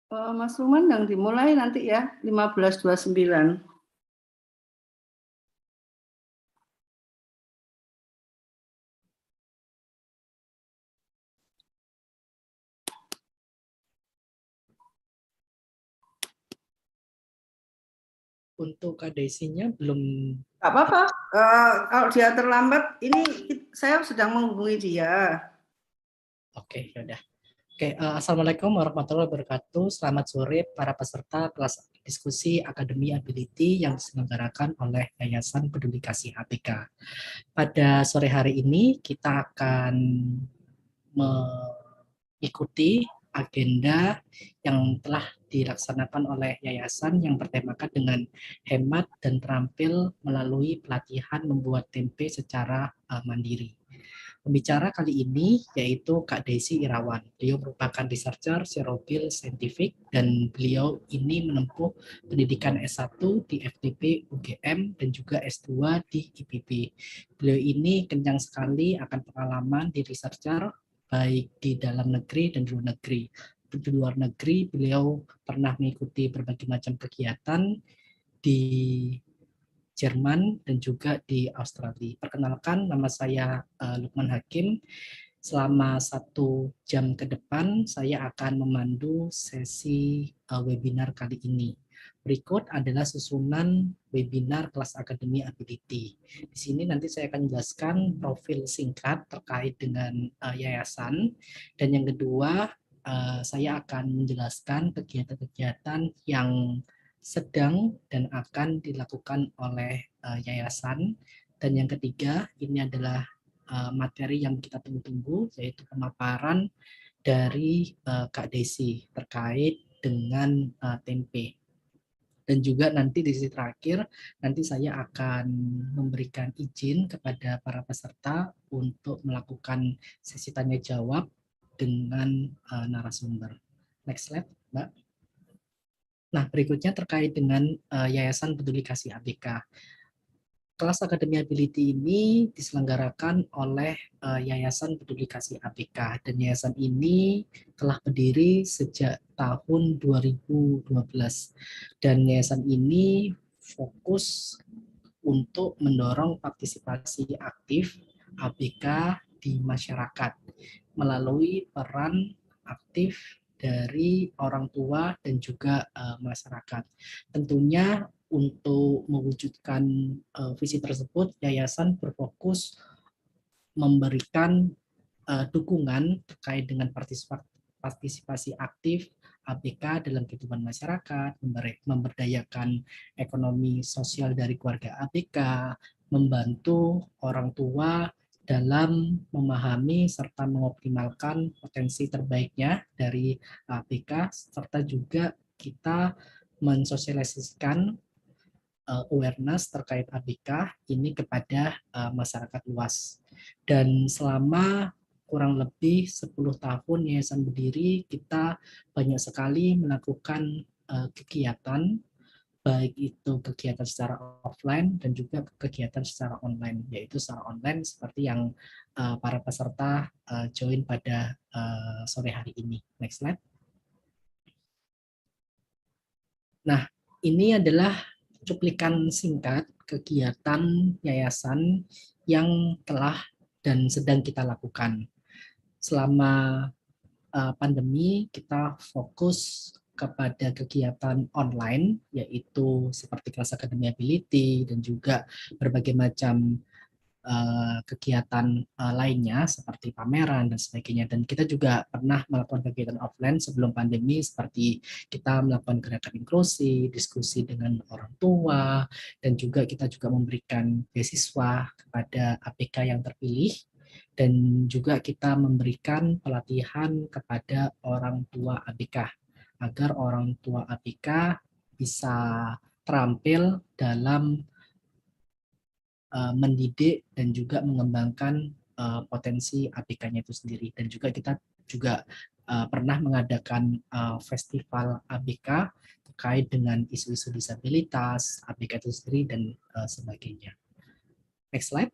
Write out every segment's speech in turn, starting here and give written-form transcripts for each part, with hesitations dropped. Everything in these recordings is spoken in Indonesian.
Mas Ruman yang dimulai nanti ya, 15.29. Untuk Kak Desi-nya belum. Nggak apa-apa, kalau dia terlambat, ini saya sedang menghubungi dia. Oke, yaudah. Oke, Assalamualaikum warahmatullahi wabarakatuh. Selamat sore para peserta kelas diskusi Akademi Ability yang diselenggarakan oleh Yayasan Peduli Kasih APK. Pada sore hari ini kita akan mengikuti agenda yang telah dilaksanakan oleh yayasan yang bertemakan dengan hemat dan terampil melalui pelatihan membuat tempe secara mandiri. Pembicara kali ini yaitu Kak Desi Irawan. Beliau merupakan researcher Serobil Scientific dan beliau ini menempuh pendidikan S1 di FTP UGM dan juga S2 di IPB. Beliau ini kencang sekali akan pengalaman di researcher baik di dalam negeri dan di luar negeri. Di luar negeri beliau pernah mengikuti berbagai macam kegiatan di Jerman dan juga di Australia. Perkenalkan, nama saya Lukman Hakim. Selama 1 jam ke depan, saya akan memandu sesi webinar kali ini. Berikut adalah susunan webinar kelas Akademi Ability. Di sini nanti saya akan menjelaskan profil singkat terkait dengan yayasan. Dan yang kedua, saya akan menjelaskan kegiatan-kegiatan yang sedang dan akan dilakukan oleh yayasan. Dan yang ketiga, ini adalah materi yang kita tunggu-tunggu, yaitu pemaparan dari Kak Desi terkait dengan tempe. Dan juga nanti di sisi terakhir, nanti saya akan memberikan izin kepada para peserta untuk melakukan sesi tanya jawab dengan narasumber. Next slide, Mbak. Nah, berikutnya terkait dengan Yayasan Peduli Kasih ABK. Kelas Akademi Ability ini diselenggarakan oleh Yayasan Peduli Kasih APK, dan yayasan ini telah berdiri sejak tahun 2012, dan yayasan ini fokus untuk mendorong partisipasi aktif ABK di masyarakat melalui peran aktif dari orang tua dan juga masyarakat. Tentunya untuk mewujudkan visi tersebut, yayasan berfokus memberikan dukungan terkait dengan partisipasi aktif ABK dalam kehidupan masyarakat, memberdayakan ekonomi sosial dari keluarga ABK, membantu orang tua dalam memahami serta mengoptimalkan potensi terbaiknya dari ABK, serta juga kita mensosialisasikan awareness terkait ABK ini kepada masyarakat luas. Dan selama kurang lebih 10 tahun yayasan berdiri, kita banyak sekali melakukan kegiatan, baik itu kegiatan secara offline dan juga kegiatan secara online, yaitu secara online seperti yang para peserta join pada sore hari ini. Next slide. Nah, ini adalah cuplikan singkat kegiatan yayasan yang telah dan sedang kita lakukan. Selama pandemi, kita fokus kepada kegiatan online, yaitu seperti kelas Akademi Ability dan juga berbagai macam kegiatan lainnya seperti pameran dan sebagainya. Dan kita juga pernah melakukan kegiatan offline sebelum pandemi, seperti kita melakukan gerakan inklusi, diskusi dengan orang tua, dan juga kita juga memberikan beasiswa kepada APK yang terpilih, dan juga kita memberikan pelatihan kepada orang tua ABK agar orang tua ABK bisa terampil dalam mendidik dan juga mengembangkan potensi ABK-nya itu sendiri. Dan juga kita juga pernah mengadakan festival ABK terkait dengan isu-isu disabilitas, ABK itu sendiri, dan sebagainya. Next slide.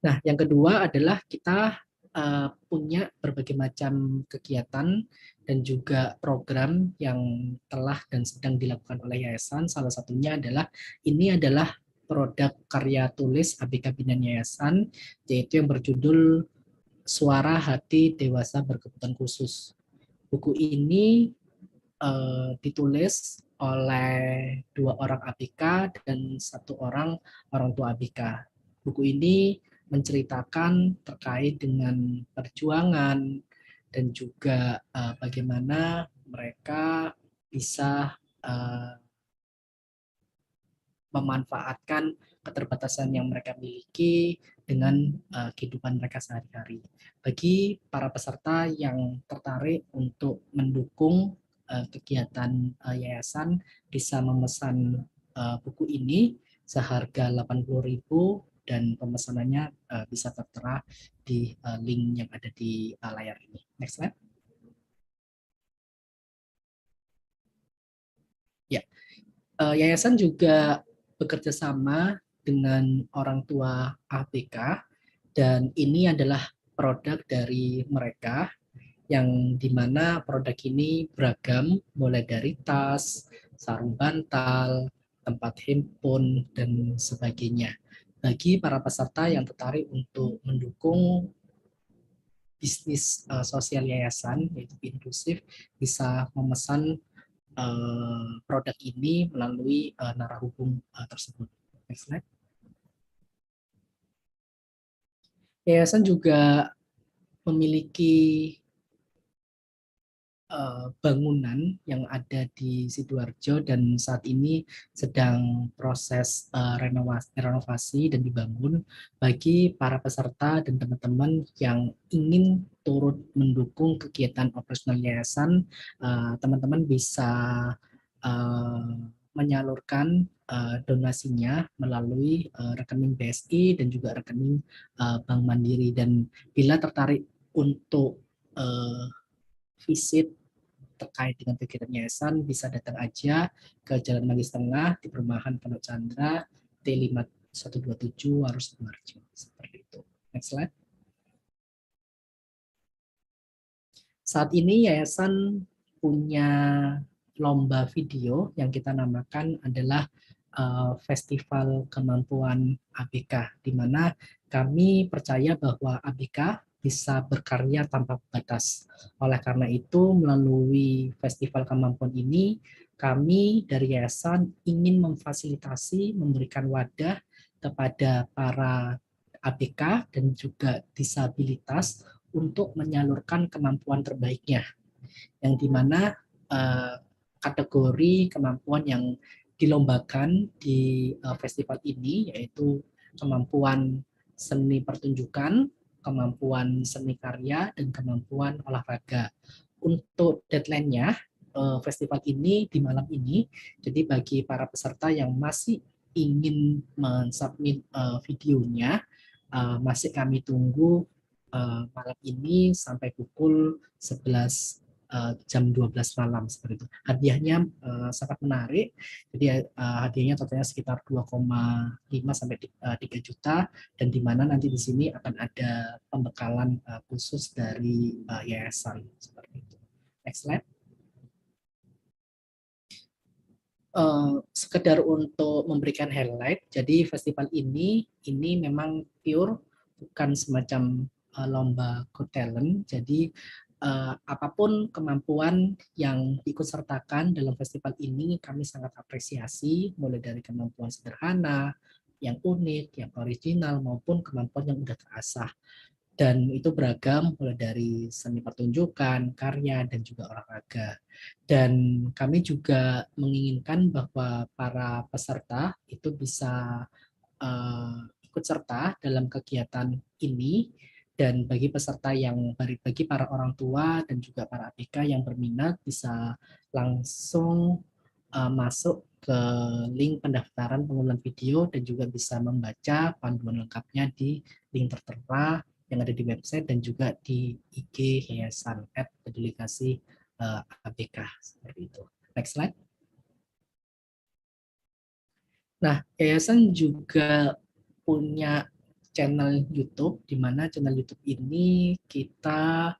Nah, yang kedua adalah kita punya berbagai macam kegiatan dan juga program yang telah dan sedang dilakukan oleh yayasan. Salah satunya adalah ini adalah produk karya tulis ABK Binaan Yayasan, yaitu yang berjudul Suara Hati Dewasa Berkebutuhan Khusus. Buku ini ditulis oleh 2 orang ABK dan 1 orang tua ABK. Buku ini menceritakan terkait dengan perjuangan dan juga bagaimana mereka bisa memanfaatkan keterbatasan yang mereka miliki dengan kehidupan mereka sehari-hari. Bagi para peserta yang tertarik untuk mendukung kegiatan yayasan, bisa memesan buku ini seharga 80.000 dan pemesanannya bisa tertera di link yang ada di layar ini. Next slide. Ya, yayasan juga bekerja sama dengan orang tua ABK dan ini adalah produk dari mereka yang dimana produk ini beragam mulai dari tas, sarung bantal, tempat handphone, dan sebagainya. Bagi para peserta yang tertarik untuk mendukung bisnis sosial yayasan, yaitu inklusif, bisa memesan produk ini melalui narahubung tersebut. Next slide. Yayasan juga memiliki bangunan yang ada di Sidoarjo dan saat ini sedang proses renovasi dan dibangun bagi para peserta dan teman-teman yang ingin turut mendukung kegiatan operasional yayasan. Teman-teman bisa menyalurkan donasinya melalui rekening BSI dan juga rekening Bank Mandiri, dan bila tertarik untuk visit terkait dengan kegiatan yayasan bisa datang aja ke Jalan Manggis Tengah di Perumahan Pondok Chandra T5127 Waru Sidoarjo, seperti itu. Next slide. Saat ini yayasan punya lomba video yang kita namakan adalah Festival Kemampuan ABK, di mana kami percaya bahwa ABK bisa berkarya tanpa batas. Oleh karena itu, melalui Festival Kemampuan ini, kami dari yayasan ingin memfasilitasi, memberikan wadah kepada para ABK dan juga disabilitas untuk menyalurkan kemampuan terbaiknya, yang dimana kategori kemampuan yang dilombakan di festival ini yaitu kemampuan seni pertunjukan, kemampuan seni karya, dan kemampuan olahraga. Untuk deadline-nya, festival ini di malam ini, jadi bagi para peserta yang masih ingin mensubmit videonya, masih kami tunggu malam ini sampai pukul 11 jam 12 malam seperti itu. Hadiahnya sangat menarik. Jadi hadiahnya totalnya sekitar 2,5 sampai 3 juta, dan di mana nanti di sini akan ada pembekalan khusus dari yayasan seperti itu. Next slide. Sekedar untuk memberikan highlight, jadi festival ini memang pure bukan semacam lomba Got Talent. Jadi apapun kemampuan yang ikut sertakan dalam festival ini kami sangat apresiasi, mulai dari kemampuan sederhana, yang unik, yang original, maupun kemampuan yang sudah terasah. Dan itu beragam mulai dari seni pertunjukan, karya, dan juga olahraga. Dan kami juga menginginkan bahwa para peserta itu bisa ikut serta dalam kegiatan ini, dan bagi peserta bagi para orang tua dan juga para ABK yang berminat bisa langsung masuk ke link pendaftaran pengumpulan video dan juga bisa membaca panduan lengkapnya di link tertera yang ada di website dan juga di IG Yayasan @peduli-kasih ABK seperti itu. Next slide. Nah, yayasan juga punya channel YouTube, di mana channel YouTube ini kita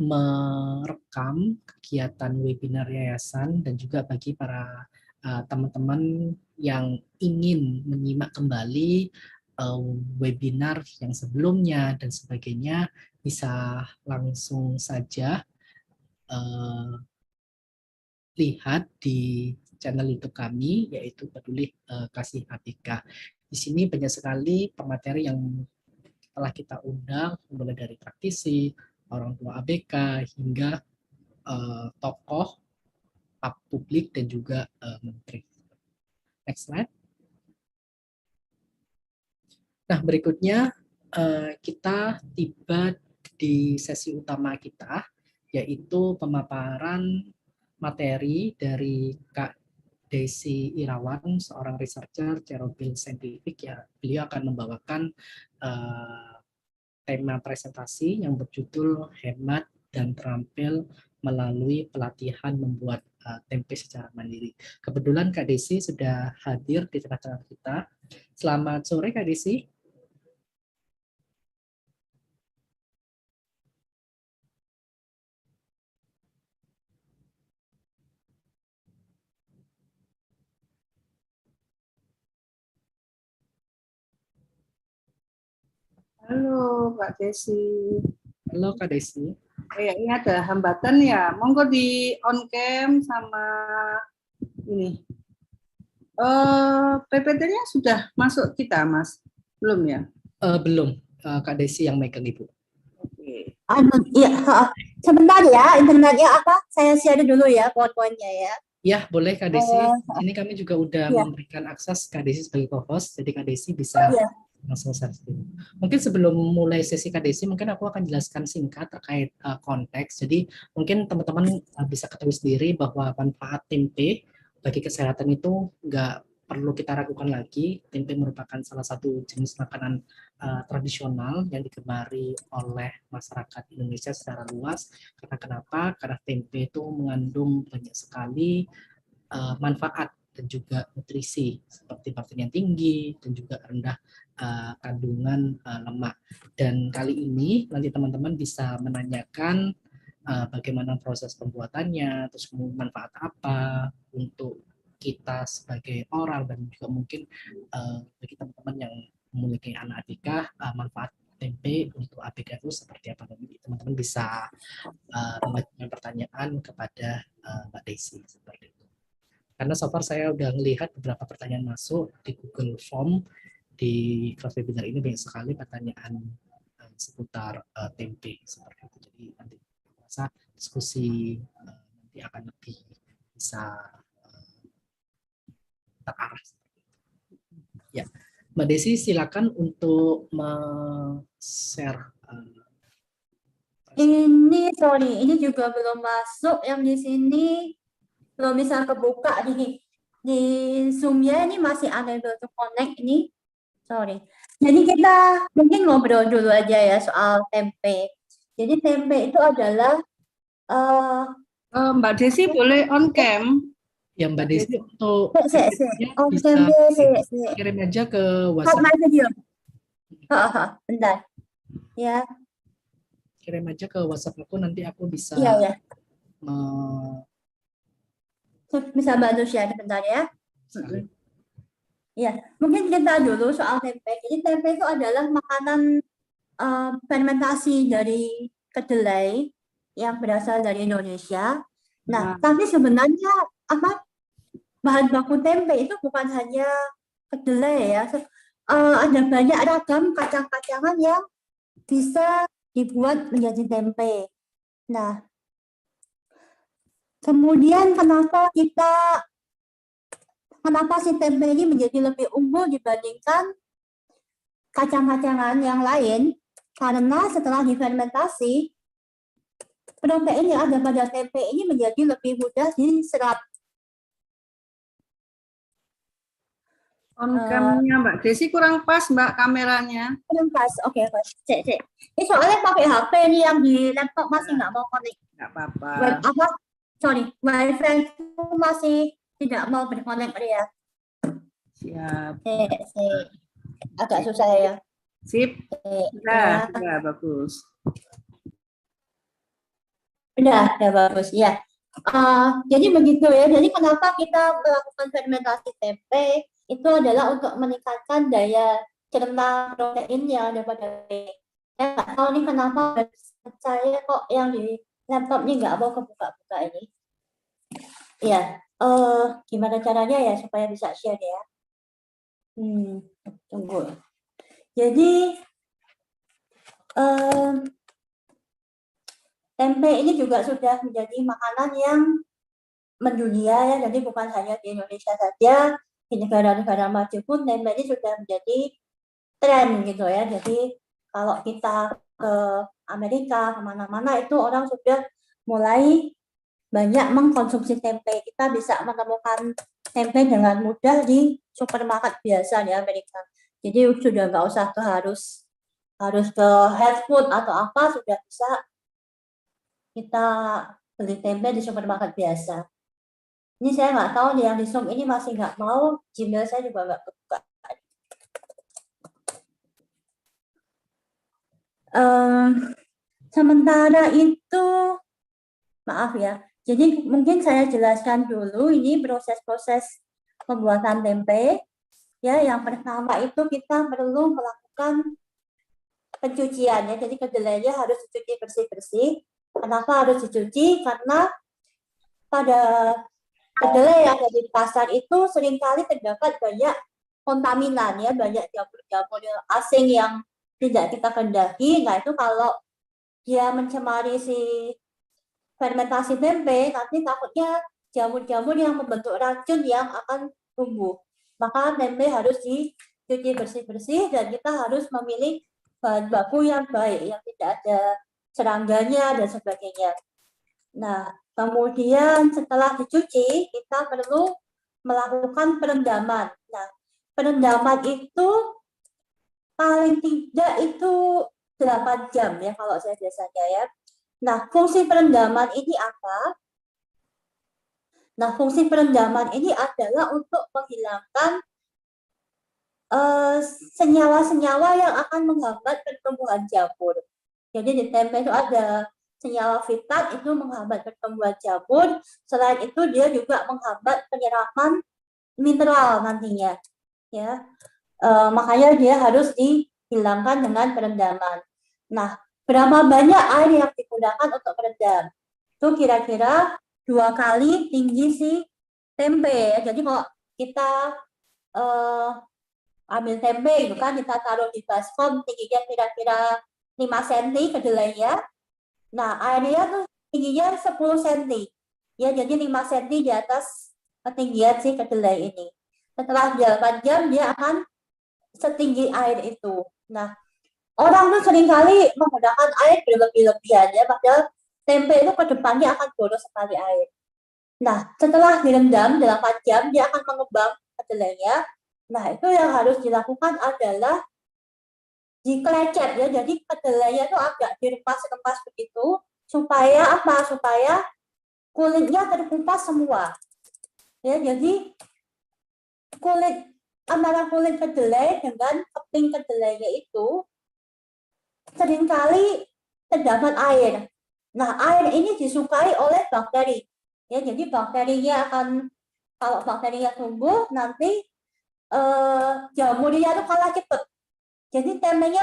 merekam kegiatan webinar yayasan dan juga bagi para teman-teman yang ingin menyimak kembali webinar yang sebelumnya dan sebagainya, bisa langsung saja lihat di channel YouTube kami, yaitu Peduli Kasih ABK. Di sini banyak sekali pemateri yang telah kita undang, mulai dari praktisi, orang tua ABK, hingga tokoh publik dan juga menteri. Next slide. Nah, berikutnya kita tiba di sesi utama kita, yaitu pemaparan materi dari Kak Desi Irawan, seorang researcher Chernobyl Scientific. Ya, beliau akan membawakan tema presentasi yang berjudul Hemat dan Terampil melalui pelatihan membuat tempe secara mandiri. Kebetulan Kak Desi sudah hadir di tengah-tengah kita. Selamat sore Kak Desi. Halo Kak Desi. Halo Kak Desi. Kayaknya ada hambatan ya. Monggo di on cam sama ini. PPT-nya sudah masuk kita, Mas? Belum ya? Belum, Kak Desi yang megang Ibu. Oke. Iya, sebentar ya, internetnya apa? Saya share dulu ya PowerPoint-nya ya. Ya, boleh Kak Desi. Ini kami juga udah memberikan akses Kak Desi sebagai co-host, jadi Kak Desi bisa langsung share. Mungkin sebelum mulai sesi Kak Desi, mungkin aku akan jelaskan singkat terkait konteks. Jadi mungkin teman-teman bisa ketahui sendiri bahwa manfaat tempe bagi kesehatan itu nggak perlu kita ragukan lagi. Tempe merupakan salah satu jenis makanan tradisional yang digemari oleh masyarakat Indonesia secara luas. Karena kenapa? Karena tempe itu mengandung banyak sekali manfaat dan juga nutrisi seperti protein yang tinggi dan juga rendah kandungan lemak. Dan kali ini nanti teman-teman bisa menanyakan bagaimana proses pembuatannya, terus manfaat apa untuk kita sebagai orang, dan juga mungkin bagi teman-teman yang memiliki anak ABK, manfaat tempe untuk ABK itu seperti apa. Teman-teman bisa mengajukan pertanyaan kepada Mbak Desi seperti itu. Karena so far saya udah melihat beberapa pertanyaan masuk di Google Form di kelas webinar ini, banyak sekali pertanyaan seputar tempe seperti itu. Jadi nanti saya diskusi nanti akan lebih bisa terarah. Ya, Mbak Desi silakan untuk share. Ini sorry, ini juga belum masuk yang di sini, belum bisa kebuka di Zoom-nya, ini masih unable to connect ini. Sorry. Jadi kita mungkin ngobrol dulu aja ya soal tempe. Jadi tempe itu adalah Mbak Desi boleh on cam? Ya Mbak Desi untuk bisa kirim aja ke WhatsApp. Bentar. Ya. Kirim aja ke WhatsApp aku, nanti aku bisa bisa bantu share bentar ya. Ya, mungkin kita dulu soal tempe. Jadi tempe itu adalah makanan fermentasi dari kedelai yang berasal dari Indonesia. Nah, tapi sebenarnya bahan baku tempe itu bukan hanya kedelai ya. Ada banyak ragam kacang-kacangan yang bisa dibuat menjadi tempe. Nah, kemudian kenapa si tempe ini menjadi lebih unggul dibandingkan kacang-kacangan yang lain? Karena setelah difermentasi, protein yang ada pada tempe ini menjadi lebih mudah diserap. On cam-nya Mbak Desi kurang pas Mbak kameranya. Kurang pas, oke. Cek. Ini soalnya pakai HP nih, yang di laptop masih nggak mau connect. Nggak apa-apa. Wifi itu masih tidak mau berkonek ya. Siap. Agak susah ya. Sip. Ya, Sudah bagus. udah bagus ya. Jadi begitu ya. Jadi kenapa kita melakukan fermentasi tempe itu adalah untuk meningkatkan daya cerna protein yang ada pada tempe. Ya nggak tahu nih kenapa saya kok yang di laptop ini nggak mau kebuka-buka ini. Ya, gimana caranya ya supaya bisa share ya? Tunggu. Jadi tempe ini juga sudah menjadi makanan yang mendunia ya, jadi bukan hanya di Indonesia saja, di negara-negara maju pun tempe ini sudah menjadi tren gitu ya. Jadi kalau kita ke Amerika, kemana-mana itu orang sudah mulai banyak mengkonsumsi tempe. Kita bisa menemukan tempe dengan mudah di supermarket biasa di Amerika. Jadi sudah nggak usah harus ke health food atau apa, sudah bisa kita beli tempe di supermarket biasa. Ini saya nggak tahu nih, yang di Zoom ini masih nggak mau, Gmail saya juga nggak kebuka. Sementara itu, maaf ya, jadi mungkin saya jelaskan dulu ini proses-proses pembuatan tempe. Ya, yang pertama itu kita perlu melakukan pencucian ya, jadi kedelainya harus dicuci bersih-bersih. Kenapa harus dicuci? Karena pada kedelai yang ada di pasar itu seringkali terdapat banyak kontaminan ya, banyak jamur-jamur asing yang tidak kita kendaki. Nah itu kalau dia mencemari si fermentasi tempe, nanti takutnya jamur-jamur yang membentuk racun yang akan tumbuh. Maka tempe harus dicuci bersih-bersih dan kita harus memilih bahan baku yang baik, yang tidak ada serangganya dan sebagainya. Nah, kemudian setelah dicuci, kita perlu melakukan perendaman. Nah, perendaman itu paling tidak itu 8 jam ya kalau saya biasanya ya. Nah, fungsi perendaman ini apa? Nah, fungsi perendaman ini adalah untuk menghilangkan senyawa-senyawa yang akan menghambat pertumbuhan jamur. Jadi di tempe itu ada senyawa fitat itu menghambat pertumbuhan jamur. Selain itu dia juga menghambat penyerapan mineral nantinya. Ya, makanya dia harus dihilangkan dengan perendaman. Nah, berapa banyak air yang digunakan untuk perendam? Itu kira-kira 2 kali tinggi si tempe. Ya. Jadi kalau kita ambil tempe itu kan kita taruh di baskom tingginya kira-kira 5 cm kedelainya. Nah, airnya tuh tingginya 10 cm. Ya, jadi 5 cm di atas ketinggian si kedelai ini. Setelah 8 jam dia akan setinggi air itu. Nah, orang tuh seringkali menggunakan air berlebih-lebihan ya, padahal tempe itu ke depannya akan boros sekali air. Nah, setelah direndam 8 jam dia akan mengembang kedelainya. Nah, itu yang harus dilakukan adalah dikelecet ya. Jadi kedelainya itu agak direpas-repas begitu supaya apa? Supaya kulitnya terkupas semua. Ya, jadi kulit antara kulit kedelai dengan keping kedelainya itu seringkali terdapat air. Nah, air ini disukai oleh bakteri. Ya, jadi bakterinya akan, kalau bakterinya tumbuh nanti jamurnya itu kalah cepat. Jadi tempenya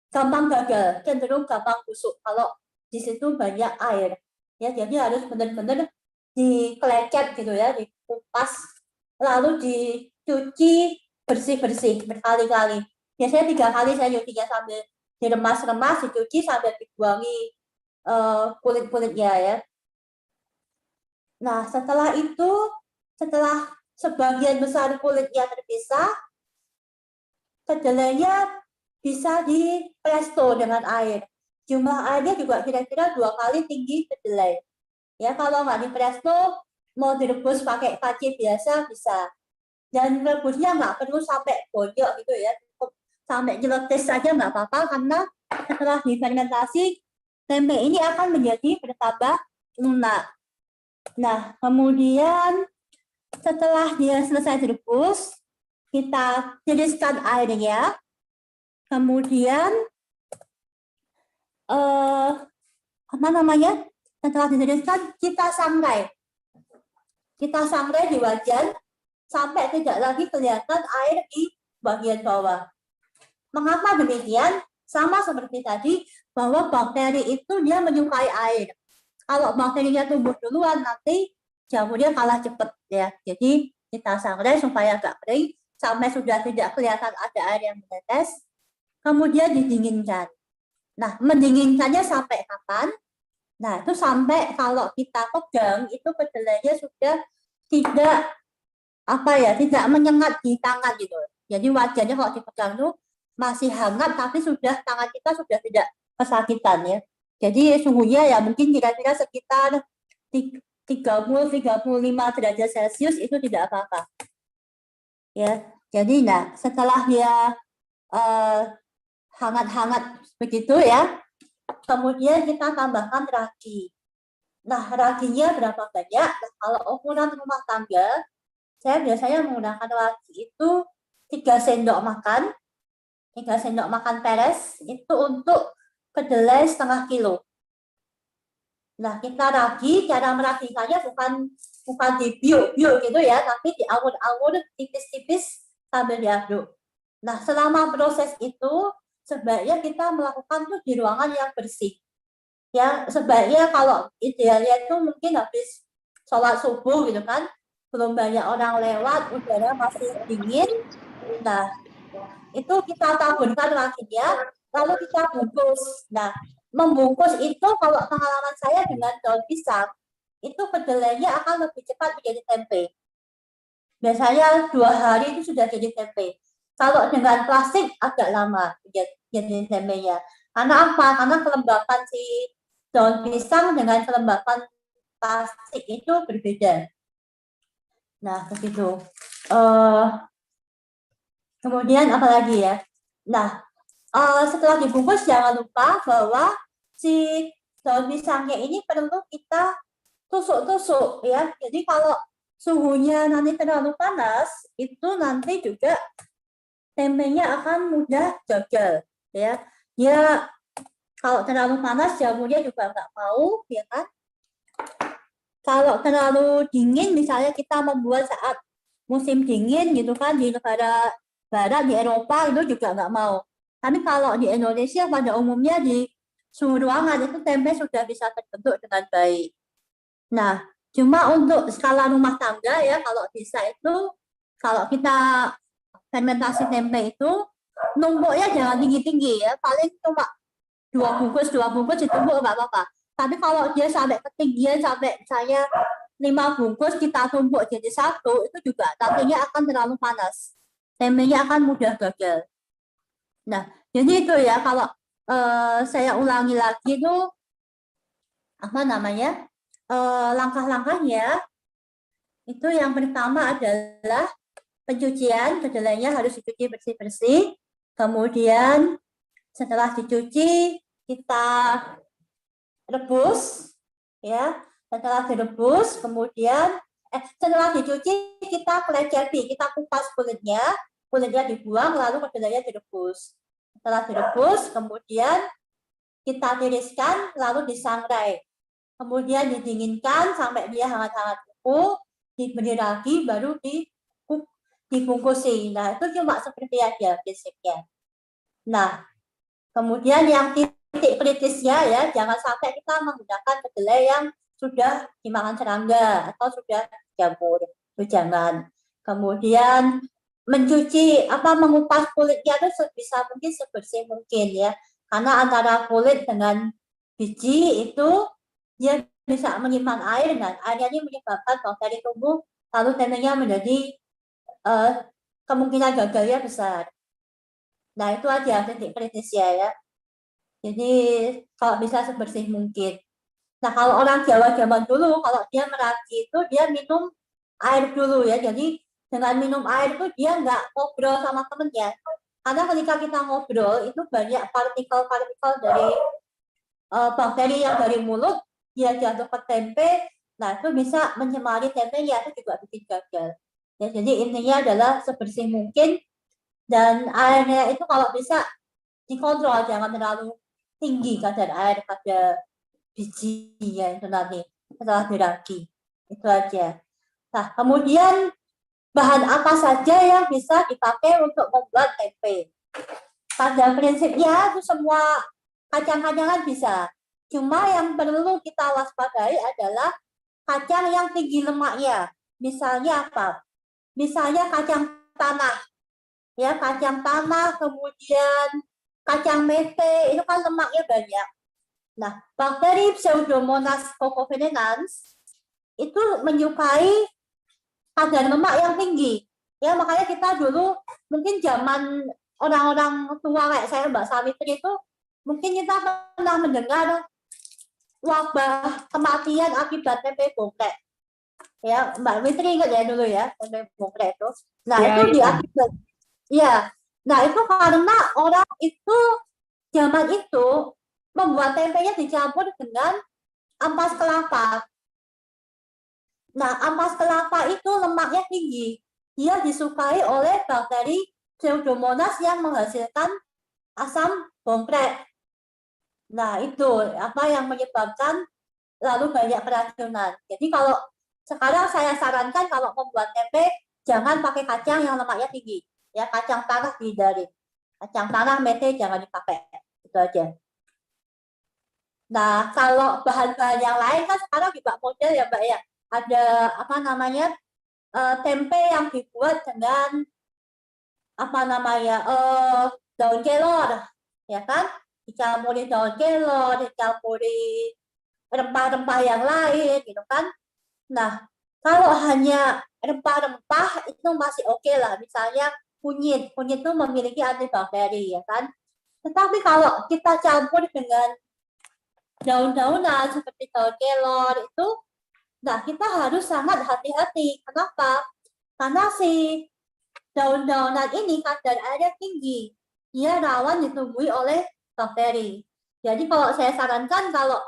gampang gagal, cenderung gampang busuk kalau di situ banyak air. Ya, jadi harus benar-benar dikelecet gitu ya, dikupas, lalu dicuci bersih-bersih berkali-kali. Biasanya 3 kali saya nyucinya, sambil diremas-remas, dicuci sambil dibuangi kulit-kulitnya ya. Nah, setelah itu, setelah sebagian besar kulitnya terpisah, kedelainya bisa dipresto dengan air. Jumlah airnya juga kira-kira 2 kali tinggi kedelai. Ya, kalau nggak dipresto, mau direbus pakai panci biasa bisa. Dan rebusnya nggak perlu sampai bonyok gitu ya, cukup sampai jeletis saja nggak apa-apa, karena setelah difermentasi, tempe ini akan menjadi bertambah lunak. Nah, kemudian setelah dia selesai direbus, kita tiriskan airnya. kemudian apa namanya? Setelah ditiriskan kita sangrai di wajan sampai tidak lagi kelihatan air di bagian bawah. Mengapa demikian? Sama seperti tadi, bahwa bakteri itu dia menyukai air. Kalau bakterinya tumbuh duluan, nanti jamurnya kalah cepat ya. Jadi kita sangrai supaya agak kering, sampai sudah tidak kelihatan ada air yang menetes, kemudian didinginkan. Nah, mendinginkannya sampai kapan? Nah, itu sampai kalau kita pegang, itu kedelainya sudah tidak tidak menyengat di tangan gitu. Jadi wajannya kalau dipegang tuh masih hangat, tapi sudah tangan kita sudah tidak kesakitan ya. Jadi suhunya ya mungkin kira-kira sekitar 30-35 derajat Celcius itu tidak apa-apa. Ya, jadi setelah dia hangat-hangat begitu ya, kemudian kita tambahkan ragi. Nah, raginya berapa banyak? Nah, kalau ukuran rumah tangga, saya biasanya menggunakan ragi itu 3 sendok makan. 3 sendok makan peres itu untuk kedelai setengah kilo. Nah, kita ragi, cara meragikannya bukan dibiuk-biuk gitu ya, tapi diawur-awur tipis-tipis sambil diaduk. Nah, selama proses itu sebaiknya kita melakukan tuh di ruangan yang bersih. Ya, sebaiknya kalau idealnya itu mungkin habis sholat subuh gitu kan, belum banyak orang lewat, udara masih dingin. Nah, itu kita taburkan raginya, lalu kita bungkus. Nah, membungkus itu kalau pengalaman saya dengan daun pisang, itu kedelainya akan lebih cepat menjadi tempe. Biasanya 2 hari itu sudah jadi tempe. Kalau dengan plastik agak lama jadi tempenya. Karena apa? Karena kelembapan si daun pisang dengan kelembapan plastik itu berbeda. Nah, begitu. Kemudian apa lagi ya? Nah, setelah dibungkus jangan lupa bahwa si daun pisangnya ini perlu kita tusuk-tusuk ya. Jadi kalau suhunya nanti terlalu panas, itu nanti juga tempenya akan mudah gagal ya. Ya kalau terlalu panas jamurnya juga nggak mau ya kan. Kalau terlalu dingin misalnya kita membuat saat musim dingin gitu kan di negara barat di Eropa itu juga nggak mau. Tapi kalau di Indonesia pada umumnya di suhu ruangan itu tempe sudah bisa terbentuk dengan baik. Nah, cuma untuk skala rumah tangga ya kalau bisa itu kalau kita fermentasi tempe itu numpuknya jangan tinggi-tinggi ya, paling cuma 2 bungkus ditumpuk nggak apa-apa. Tapi kalau dia sampai ketinggian sampai misalnya 5 bungkus kita tumpuk jadi 1 itu juga nantinya akan terlalu panas. Tempenya akan mudah gagal. Nah, jadi itu ya kalau saya ulangi lagi itu langkah-langkahnya itu yang pertama adalah pencucian, kedelainya harus dicuci bersih-bersih. Kemudian setelah dicuci kita rebus ya. Setelah direbus kemudian setelah dicuci kita kelecepi, kita kupas kulitnya dibuang lalu kedelainya direbus. Setelah direbus kemudian kita tiriskan lalu disangrai. Kemudian didinginkan sampai dia hangat-hangat beku, diberi ragi baru dibungkusi. Nah, itu cuma seperti aja basicnya. Nah, kemudian yang titik kritisnya ya, jangan sampai kita menggunakan kedelai yang sudah dimakan serangga atau sudah jamur. Itu jangan. Kemudian mengupas kulitnya itu sebisa mungkin sebersih mungkin ya. Karena antara kulit dengan biji itu dia bisa menyimpan air dan airnya ini menyebabkan bakteri tumbuh lalu tempenya menjadi kemungkinan gagalnya besar. Nah, itu aja titik kritisnya ya. Jadi kalau bisa sebersih mungkin. Nah, kalau orang Jawa zaman dulu, kalau dia meragi itu dia minum air dulu ya. Jadi dengan minum air itu dia nggak ngobrol sama temennya. Karena ketika kita ngobrol itu banyak partikel-partikel dari bakteri yang dari mulut dia jatuh ke tempe. Nah, itu bisa mencemari tempenya, itu juga bikin gagal. Ya, jadi intinya adalah sebersih mungkin dan airnya itu kalau bisa dikontrol jangan terlalu tinggi kadar air pada bijinya itu nanti setelah diragi. Itu aja. Nah, kemudian bahan apa saja yang bisa dipakai untuk membuat tempe? Pada prinsipnya itu semua kacang-kacangan bisa. Cuma yang perlu kita waspadai adalah kacang yang tinggi lemaknya. Misalnya apa? Misalnya kacang tanah. Ya, kacang tanah, kemudian kacang mete, itu kan lemaknya banyak. Nah, bakteri Pseudomonas cocovenenans itu menyukai kadar lemak yang tinggi. Ya, makanya kita dulu mungkin zaman orang-orang tua kayak saya, Mbak Savitri itu, mungkin kita pernah mendengar wabah kematian akibat tempe bongkrek. Ya, Mbak Fitri ingat ya dulu ya, tempe bongkrek itu. Nah, Ya, itu ya. diakibat. Ya, nah itu karena orang itu zaman itu membuat tempenya dicampur dengan ampas kelapa. Nah, ampas kelapa itu lemaknya tinggi. Dia disukai oleh bakteri Pseudomonas yang menghasilkan asam bongkrek. Nah, itu apa yang menyebabkan lalu banyak keracunan. Jadi kalau sekarang saya sarankan kalau membuat tempe jangan pakai kacang yang lemaknya tinggi. Ya, kacang tanah dihindari. Kacang tanah mete jangan dipakai. Itu aja. Nah, kalau bahan-bahan yang lain kan sekarang juga model ya, Mbak ya. Ada apa namanya? Tempe yang dibuat dengan apa namanya? Daun kelor, ya kan? Dicampuri daun kelor, dicampuri rempah-rempah yang lain gitu kan. Nah, kalau hanya rempah-rempah itu masih oke lah. Misalnya kunyit itu memiliki antibakteri ya kan. Tetapi kalau kita campur dengan daun-daunan seperti daun kelor itu, nah kita harus sangat hati-hati. Kenapa? Karena si daun-daunan ini kadar airnya tinggi, dia rawan ditumbuhi oleh bakteri. Jadi kalau saya sarankan kalau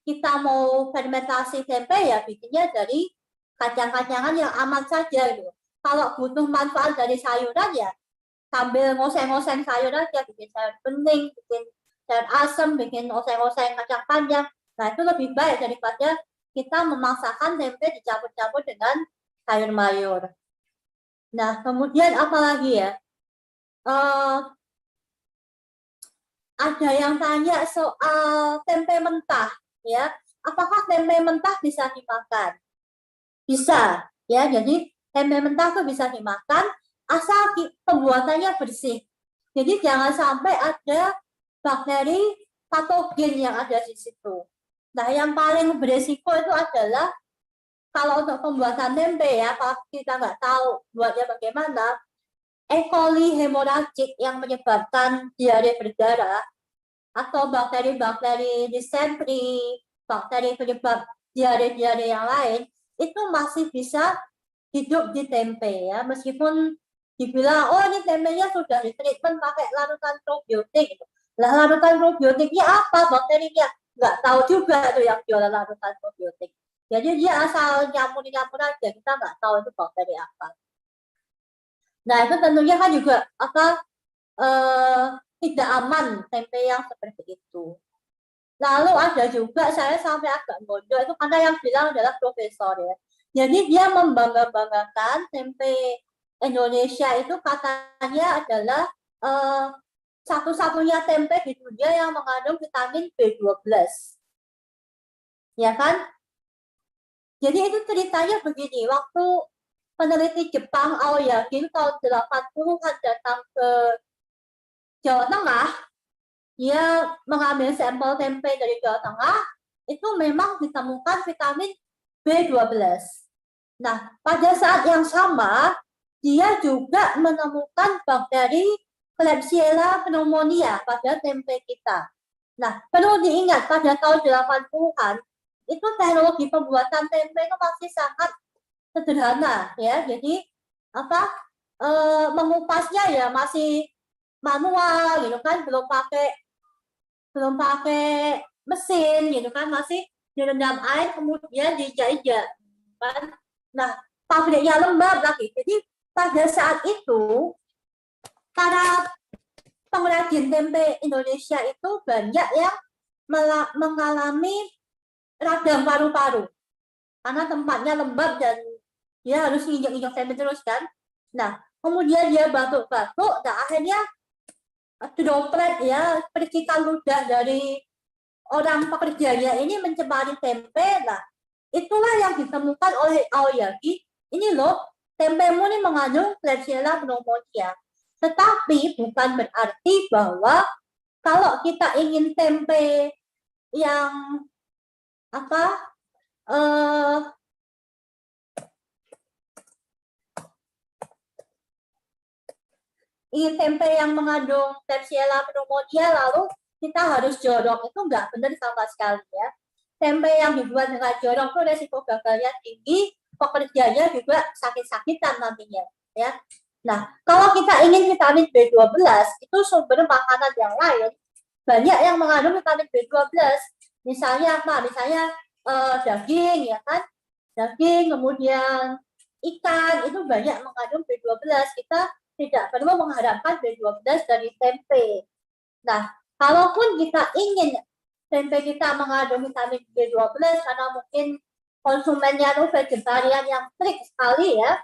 kita mau fermentasi tempe ya bikinnya dari kacang-kacangan yang aman saja gitu. Kalau butuh manfaat dari sayuran ya sambil ngoseng-ngoseng sayur aja, bikin sayur bening, bikin sayur asem, bikin oseng-oseng kacang panjang. Nah itu lebih baik daripada kita memaksakan tempe dicampur-campur dengan sayur mayur. Nah kemudian apa lagi ya? Ada yang tanya soal tempe mentah, ya. Apakah tempe mentah bisa dimakan? Bisa, ya. Jadi tempe mentah tuh bisa dimakan asal pembuatannya bersih. Jadi jangan sampai ada bakteri patogen yang ada di situ. Nah, yang paling beresiko itu adalah kalau untuk pembuatan tempe ya, kalau kita nggak tahu buatnya bagaimana, E. coli hemoragik yang menyebabkan diare berdarah, atau bakteri-bakteri disentri, bakteri penyebab diare-diare yang lain, itu masih bisa hidup di tempe ya, meskipun dibilang oh ini tempenya sudah ditreatment pakai larutan probiotik. Lah larutan probiotiknya apa bakterinya? Nggak tahu juga tuh yang jualan larutan probiotik. Jadi dia asal nyampur aja, kita nggak tahu itu bakteri apa. Nah itu tentunya kan juga apa tidak aman tempe yang seperti itu. Lalu ada juga saya sampai agak bodoh itu karena yang bilang adalah profesor ya. Jadi dia membangga-banggakan tempe Indonesia itu katanya adalah satu-satunya tempe di dunia yang mengandung vitamin B12. Ya kan? Jadi itu ceritanya begini, waktu peneliti Jepang Aoyagi tahun 80-an datang ke Jawa Tengah, dia mengambil sampel tempe dari Jawa Tengah, itu memang ditemukan vitamin B12. Nah, pada saat yang sama, dia juga menemukan bakteri Klebsiella pneumonia pada tempe kita. Nah, perlu diingat pada tahun 80-an, itu teknologi pembuatan tempe itu masih sangat sederhana ya. Jadi mengupasnya ya masih manual gitu kan, belum pakai mesin gitu kan, masih direndam air kemudian dijajah kan. Nah, pabriknya lembab lagi. Jadi pada saat itu para pengrajin tempe Indonesia itu banyak yang mengalami radang paru-paru karena tempatnya lembab dan dia harus injak-injak tempe terus kan. Nah, kemudian dia batuk-batuk, nah akhirnya droplet ya percikan ludah dari orang pekerjanya ini mencemari tempe. Nah, itulah yang ditemukan oleh Aoyagi. Ini loh, tempemu ini mengandung Klebsiella pneumonia. Tetapi bukan berarti bahwa kalau kita ingin tempe yang ingin tempe yang mengandung Klebsiella pneumonia lalu kita harus jorok, itu enggak benar sama sekali ya. Tempe yang dibuat dengan jorok itu resiko gagalnya tinggi, pekerjanya juga sakit-sakitan nantinya ya. Nah, kalau kita ingin vitamin B12 itu sumber makanan yang lain banyak yang mengandung vitamin B12. Misalnya apa? Misalnya daging ya kan? Daging, kemudian ikan itu banyak mengandung B12. Kita tidak perlu mengharapkan B12 dari tempe. Nah, kalaupun kita ingin tempe kita mengandung vitamin B12 karena mungkin konsumennya itu vegetarian yang strict sekali ya.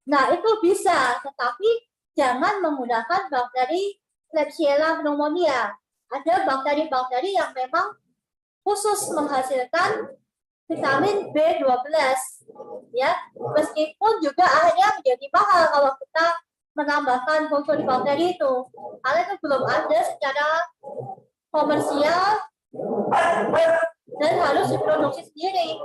Nah, itu bisa, tetapi jangan menggunakan bakteri Klebsiella pneumonia. Ada bakteri-bakteri yang memang khusus menghasilkan vitamin B12. Ya, meskipun juga akhirnya menjadi mahal kalau kita menambahkan kultur bakteri itu. Karena itu belum ada secara komersial dan harus diproduksi sendiri.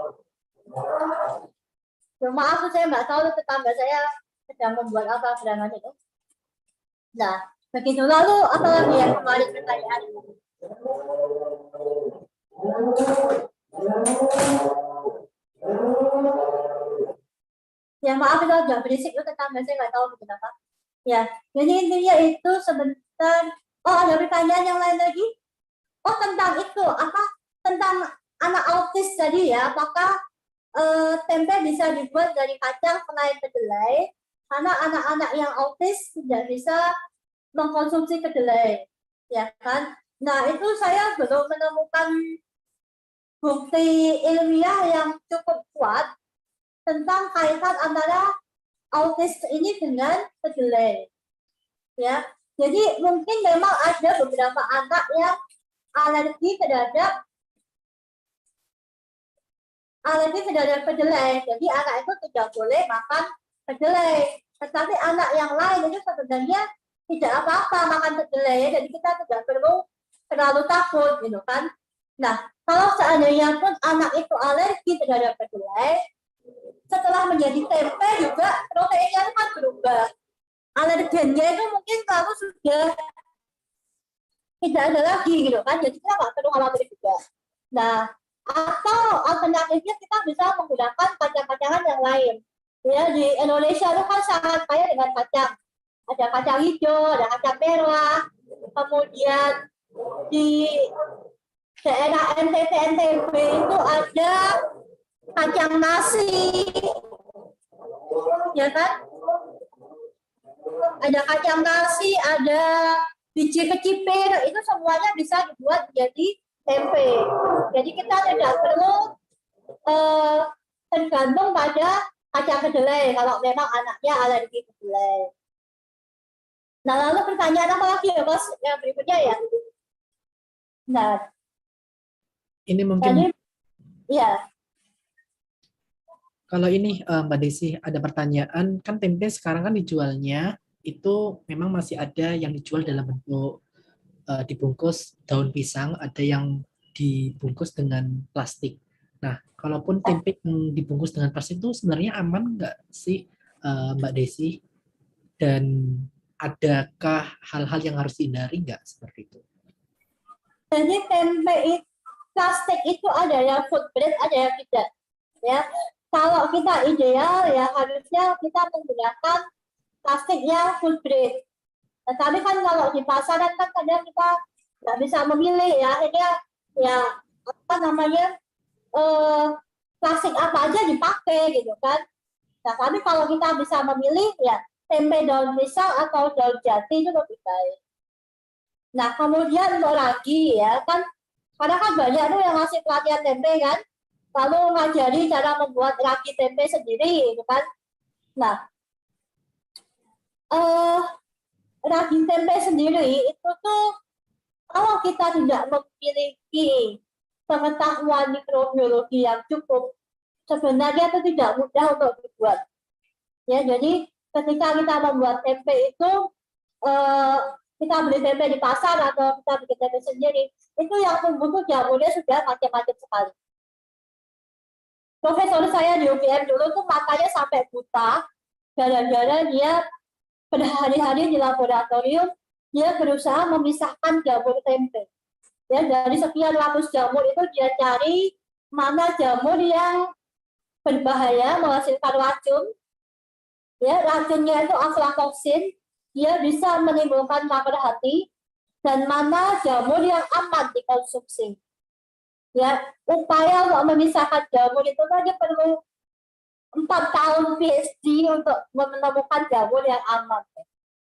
Maaf, saya nggak tahu tetangga saya sedang membuat apa gerangan itu. Nah, begitu. Lalu apalagi yang kemarin pertanyaan? Ya maaf itu agak berisik itu tetangga saya nggak tahu kenapa. Ya, jadi intinya itu sebentar. Oh, ada pertanyaan yang lain lagi? Oh, tentang itu apa? Tentang anak autis tadi ya, apakah tempe bisa dibuat dari kacang selain kedelai, karena anak-anak yang autis tidak bisa mengkonsumsi kedelai, ya kan? Nah, itu saya belum menemukan bukti ilmiah yang cukup kuat tentang kaitan antara autis ini dengan kedelai, ya. Jadi mungkin memang ada beberapa anak yang alergi terhadap kedelai. Jadi anak itu tidak boleh makan kedelai. Tetapi anak yang lain itu sebenarnya tidak apa-apa makan kedelai. Jadi kita tidak perlu terlalu takut, gitu kan. Nah, kalau seandainya pun anak itu alergi terhadap kedelai, setelah menjadi tempe juga proteinnya kan berubah. Alergennya itu mungkin kalau sudah tidak ada lagi, gitu kan. Jadi kita nggak perlu khawatir juga. Nah, atau alternatifnya kita bisa menggunakan kacang-kacangan yang lain. Ya, di Indonesia itu kan sangat kaya dengan kacang. Ada kacang hijau, ada kacang merah. Kemudian di daerah NTT NTB itu ada kacang nasi, ya kan? Ada kacang nasi, ada biji kecipir, itu semuanya bisa dibuat menjadi tempe. Jadi kita tidak perlu tergantung pada kacang kedelai kalau memang anaknya alergi kedelai. Nah, lalu pertanyaan apa lagi ya, Mas? Yang berikutnya ya. Nah, ini mungkin tadi, ya. Kalau ini Mbak Desi ada pertanyaan, kan tempe sekarang kan dijualnya itu memang masih ada yang dijual dalam bentuk dibungkus daun pisang, ada yang dibungkus dengan plastik. Nah, kalaupun tempe yang dibungkus dengan plastik itu sebenarnya aman nggak sih Mbak Desi? Dan adakah hal-hal yang harus dihindari nggak seperti itu? Jadi tempe plastik itu ada yang food grade, ada yang tidak. Ya, kalau kita ideal ya harusnya kita menggunakan plastik yang food grade. Tetapi kan kalau di pasaran kan kadang kita nggak bisa memilih ya, akhirnya ya apa namanya plastik apa aja dipakai gitu kan. Nah, tapi kalau kita bisa memilih ya tempe daun pisang atau daun jati itu lebih baik. Nah, kemudian untuk ragi ya kan, karena kan banyak tuh yang ngasih pelatihan tempe kan, lalu ngajari cara membuat ragi tempe sendiri, gitu kan. Nah, ragi tempe sendiri itu tuh kalau kita tidak memiliki pengetahuan mikrobiologi yang cukup, sebenarnya itu tidak mudah untuk dibuat. Ya, jadi ketika kita membuat tempe itu, kita beli tempe di pasar atau kita bikin tempe sendiri, itu yang tumbuh tuh jamurnya sudah macam-macam sekali. Profesor saya di UGM dulu tuh matanya sampai buta, gara-gara dia berhari-hari di laboratorium, dia berusaha memisahkan jamur tempe. Ya, dari sekian ratus jamur itu dia cari mana jamur yang berbahaya, menghasilkan racun. Ya, racunnya itu aflatoksin, dia bisa menimbulkan kanker hati, dan mana jamur yang aman dikonsumsi. Ya, upaya untuk memisahkan jamur itu saja perlu 4 tahun PhD untuk menemukan jamur yang aman.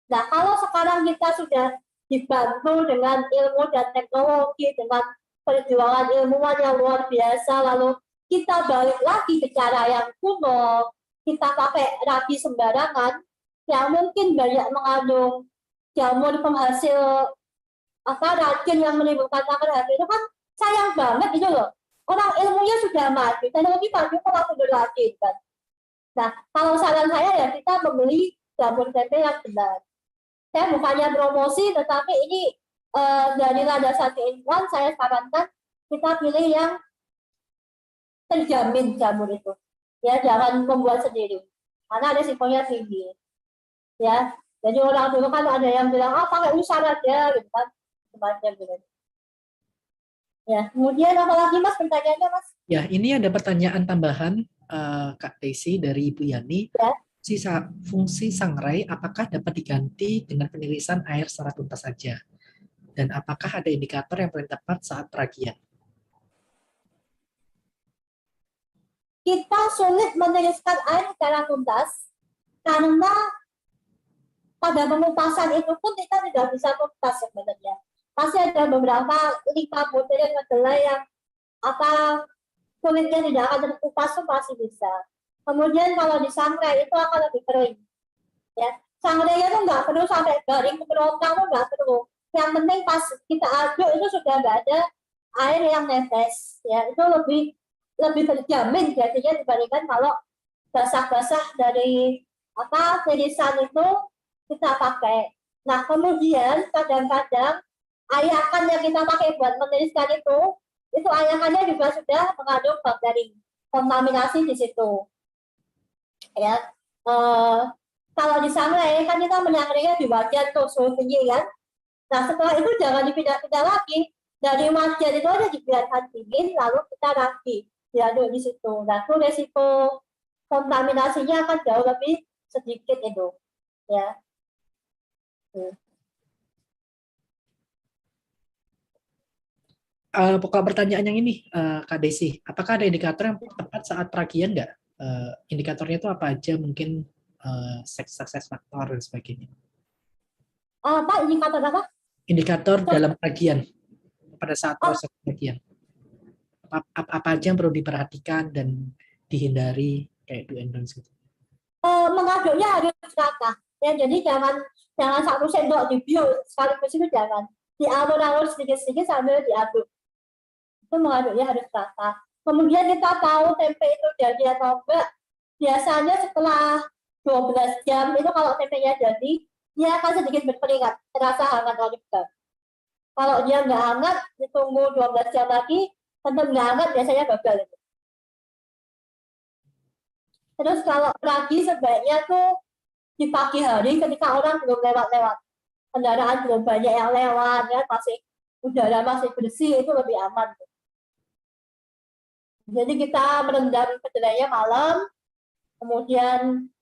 Nah, kalau sekarang kita sudah dibantu dengan ilmu dan teknologi, dengan perjuangan ilmuwan yang luar biasa, lalu kita balik lagi ke cara yang kuno, kita pakai ragi sembarangan, yang mungkin banyak mengandung jamur penghasil racun yang menimbulkan kanker hati, itu kan sayang banget gitu loh. Orang ilmunya sudah maju, teknologi maju malah mundur lagi kan. Nah, kalau saran saya ya kita membeli jamur tempe yang benar. Saya bukannya promosi, tetapi ini dari landasan keilmuan saya sarankan kita pilih yang terjamin jamur itu. Ya, jangan membuat sendiri, karena risikonya tinggi. Ya, jadi orang dulu kan ada yang bilang, pakai usar aja, gitu kan, semacam gitu. Ya, kemudian apalagi Mas pertanyaannya Mas? Ya, ini ada pertanyaan tambahan Kak Desi dari Ibu Yani. Ya. Fungsi sangrai apakah dapat diganti dengan penirisan air secara tuntas saja? Dan apakah ada indikator yang paling tepat saat peragian? Kita sulit meniriskan air secara tuntas karena pada pengupasan itu pun kita tidak bisa tuntas sebenarnya. Pasti ada beberapa limbah butir yang kedelai yang kulitnya tidak akan terkupas itu masih bisa. Kemudian kalau di sangrai itu akan lebih kering. Ya, sangrainya itu nggak perlu sampai garing kerontang, nggak perlu. Yang penting pas kita aduk itu sudah nggak ada air yang netes. Ya, itu lebih terjamin jadinya dibandingkan kalau basah-basah dari tirisan itu kita pakai. Nah, kemudian kadang-kadang ayakan yang kita pakai buat meniriskan itu ayakannya juga sudah mengandung bakteri kontaminasi di situ. Ya, kalau di sangrai kan kita menyangrainya di wajan tuh suhu tinggi kan. Nah, setelah itu jangan dipindah-pindah lagi. Dari wajan itu aja dibiarkan dingin, lalu kita ragi diaduk di situ. Nah, itu resiko kontaminasinya akan jauh lebih sedikit itu. Ya. Pokok pertanyaan yang ini, Kak Desi, apakah ada indikator yang tepat saat peragian nggak? Indikatornya itu apa aja? Mungkin sukses faktor dan sebagainya. Pak, indikator apa? Indikator dalam peragian pada saat proses peragian. Apa aja yang perlu diperhatikan dan dihindari kayak do and don'ts gitu? Mengaduknya harus rata. Ya, jadi jangan 1 sendok dibius sekaligus itu jangan. Dialur-alur sedikit-sedikit sambil diaduk. Itu mengaduknya harus rata. Kemudian kita tahu tempe itu jadi atau enggak, biasanya setelah 12 jam itu kalau tempenya jadi, dia akan sedikit berkeringat, terasa hangat lagi. Kalau dia nggak hangat, ditunggu 12 jam lagi, tetap nggak hangat, biasanya gagal. Terus kalau ragi sebaiknya tuh di pagi hari ketika orang belum lewat-lewat, kendaraan belum banyak yang lewat, ya, udara masih bersih, itu lebih aman. Jadi kita merendam kedelainya malam, kemudian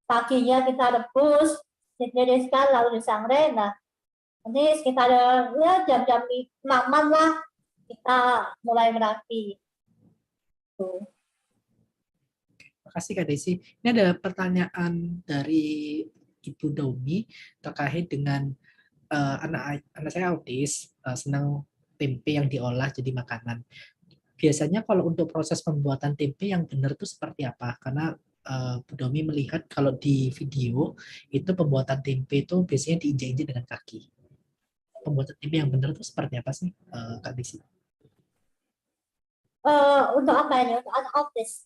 paginya kita rebus, ditiriskan lalu disangrai. Nah, nanti sekitar ya jam-jam 6-an lah kita mulai merapi. Terima kasih Kak Desi. Ini ada pertanyaan dari Ibu Daumi terkait dengan anak saya autis, senang tempe yang diolah jadi makanan. Biasanya kalau untuk proses pembuatan tempe yang benar itu seperti apa? Karena Bu Domi melihat kalau di video itu pembuatan tempe itu biasanya diinjak-injak dengan kaki. Pembuatan tempe yang benar itu seperti apa sih, Kak Desi? Untuk apa ini? Untuk anak autis.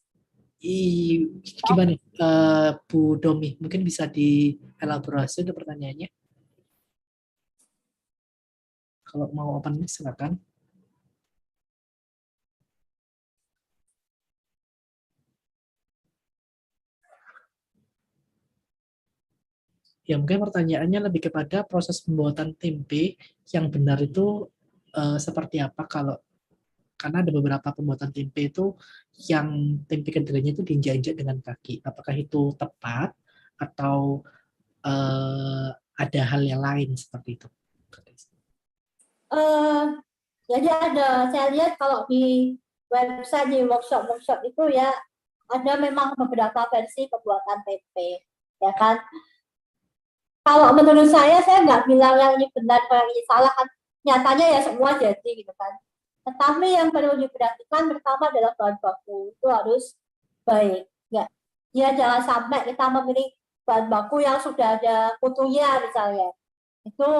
Gimana, Bu Domi? Mungkin bisa dielaborasi untuk pertanyaannya. Kalau mau open mic, silakan. Ya, mungkin pertanyaannya lebih kepada proses pembuatan tempe yang benar itu seperti apa karena ada beberapa pembuatan tempe itu yang tempe kedelainya itu diinjak-injak dengan kaki. Apakah itu tepat atau ada hal yang lain seperti itu? Jadi saya lihat kalau di website, di workshop itu ya, ada memang beberapa versi pembuatan tempe, ya kan. Kalau menurut saya nggak bilang yang ini benar atau yang ini salah, kan nyatanya ya semua jadi gitu kan. Tetapi yang perlu diperhatikan pertama adalah bahan baku itu harus baik, ya jangan sampai kita memilih bahan baku yang sudah ada kutunya misalnya, itu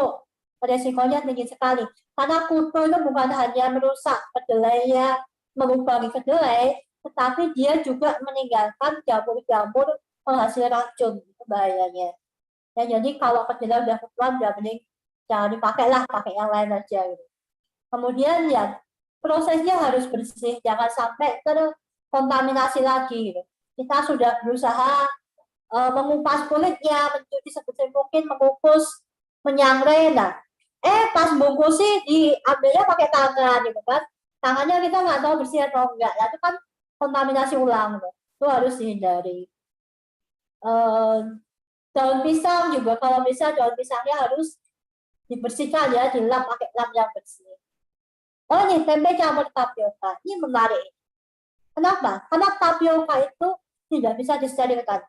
resikonya tinggi sekali. Karena kutu itu bukan hanya merusak kedelainya, mengubangi kedelai, tetapi dia juga meninggalkan jamur-jamur penghasil racun, itu bahayanya. Ya, jadi kalau kedelai udah ketuan, udah mending jangan dipakai lah, pakai yang lain aja. Gitu. Kemudian ya prosesnya harus bersih, jangan sampai terkontaminasi lagi. Gitu. Kita sudah berusaha mengupas kulitnya, mencuci sebesar mungkin, mengukus, menyangrai. Nah, pas bungkus sih diambilnya pakai tangan gitu kan. Tangannya kita nggak tahu bersih atau enggak. Nah, itu kan kontaminasi ulang. Gitu. Itu harus dihindari. Daun pisang juga, kalau bisa daun pisangnya harus dibersihkan ya, dilap pakai lap yang bersih. Oh ini tempe campur tapioka, ini menarik. Kenapa? Karena tapioka itu tidak bisa disterilkan.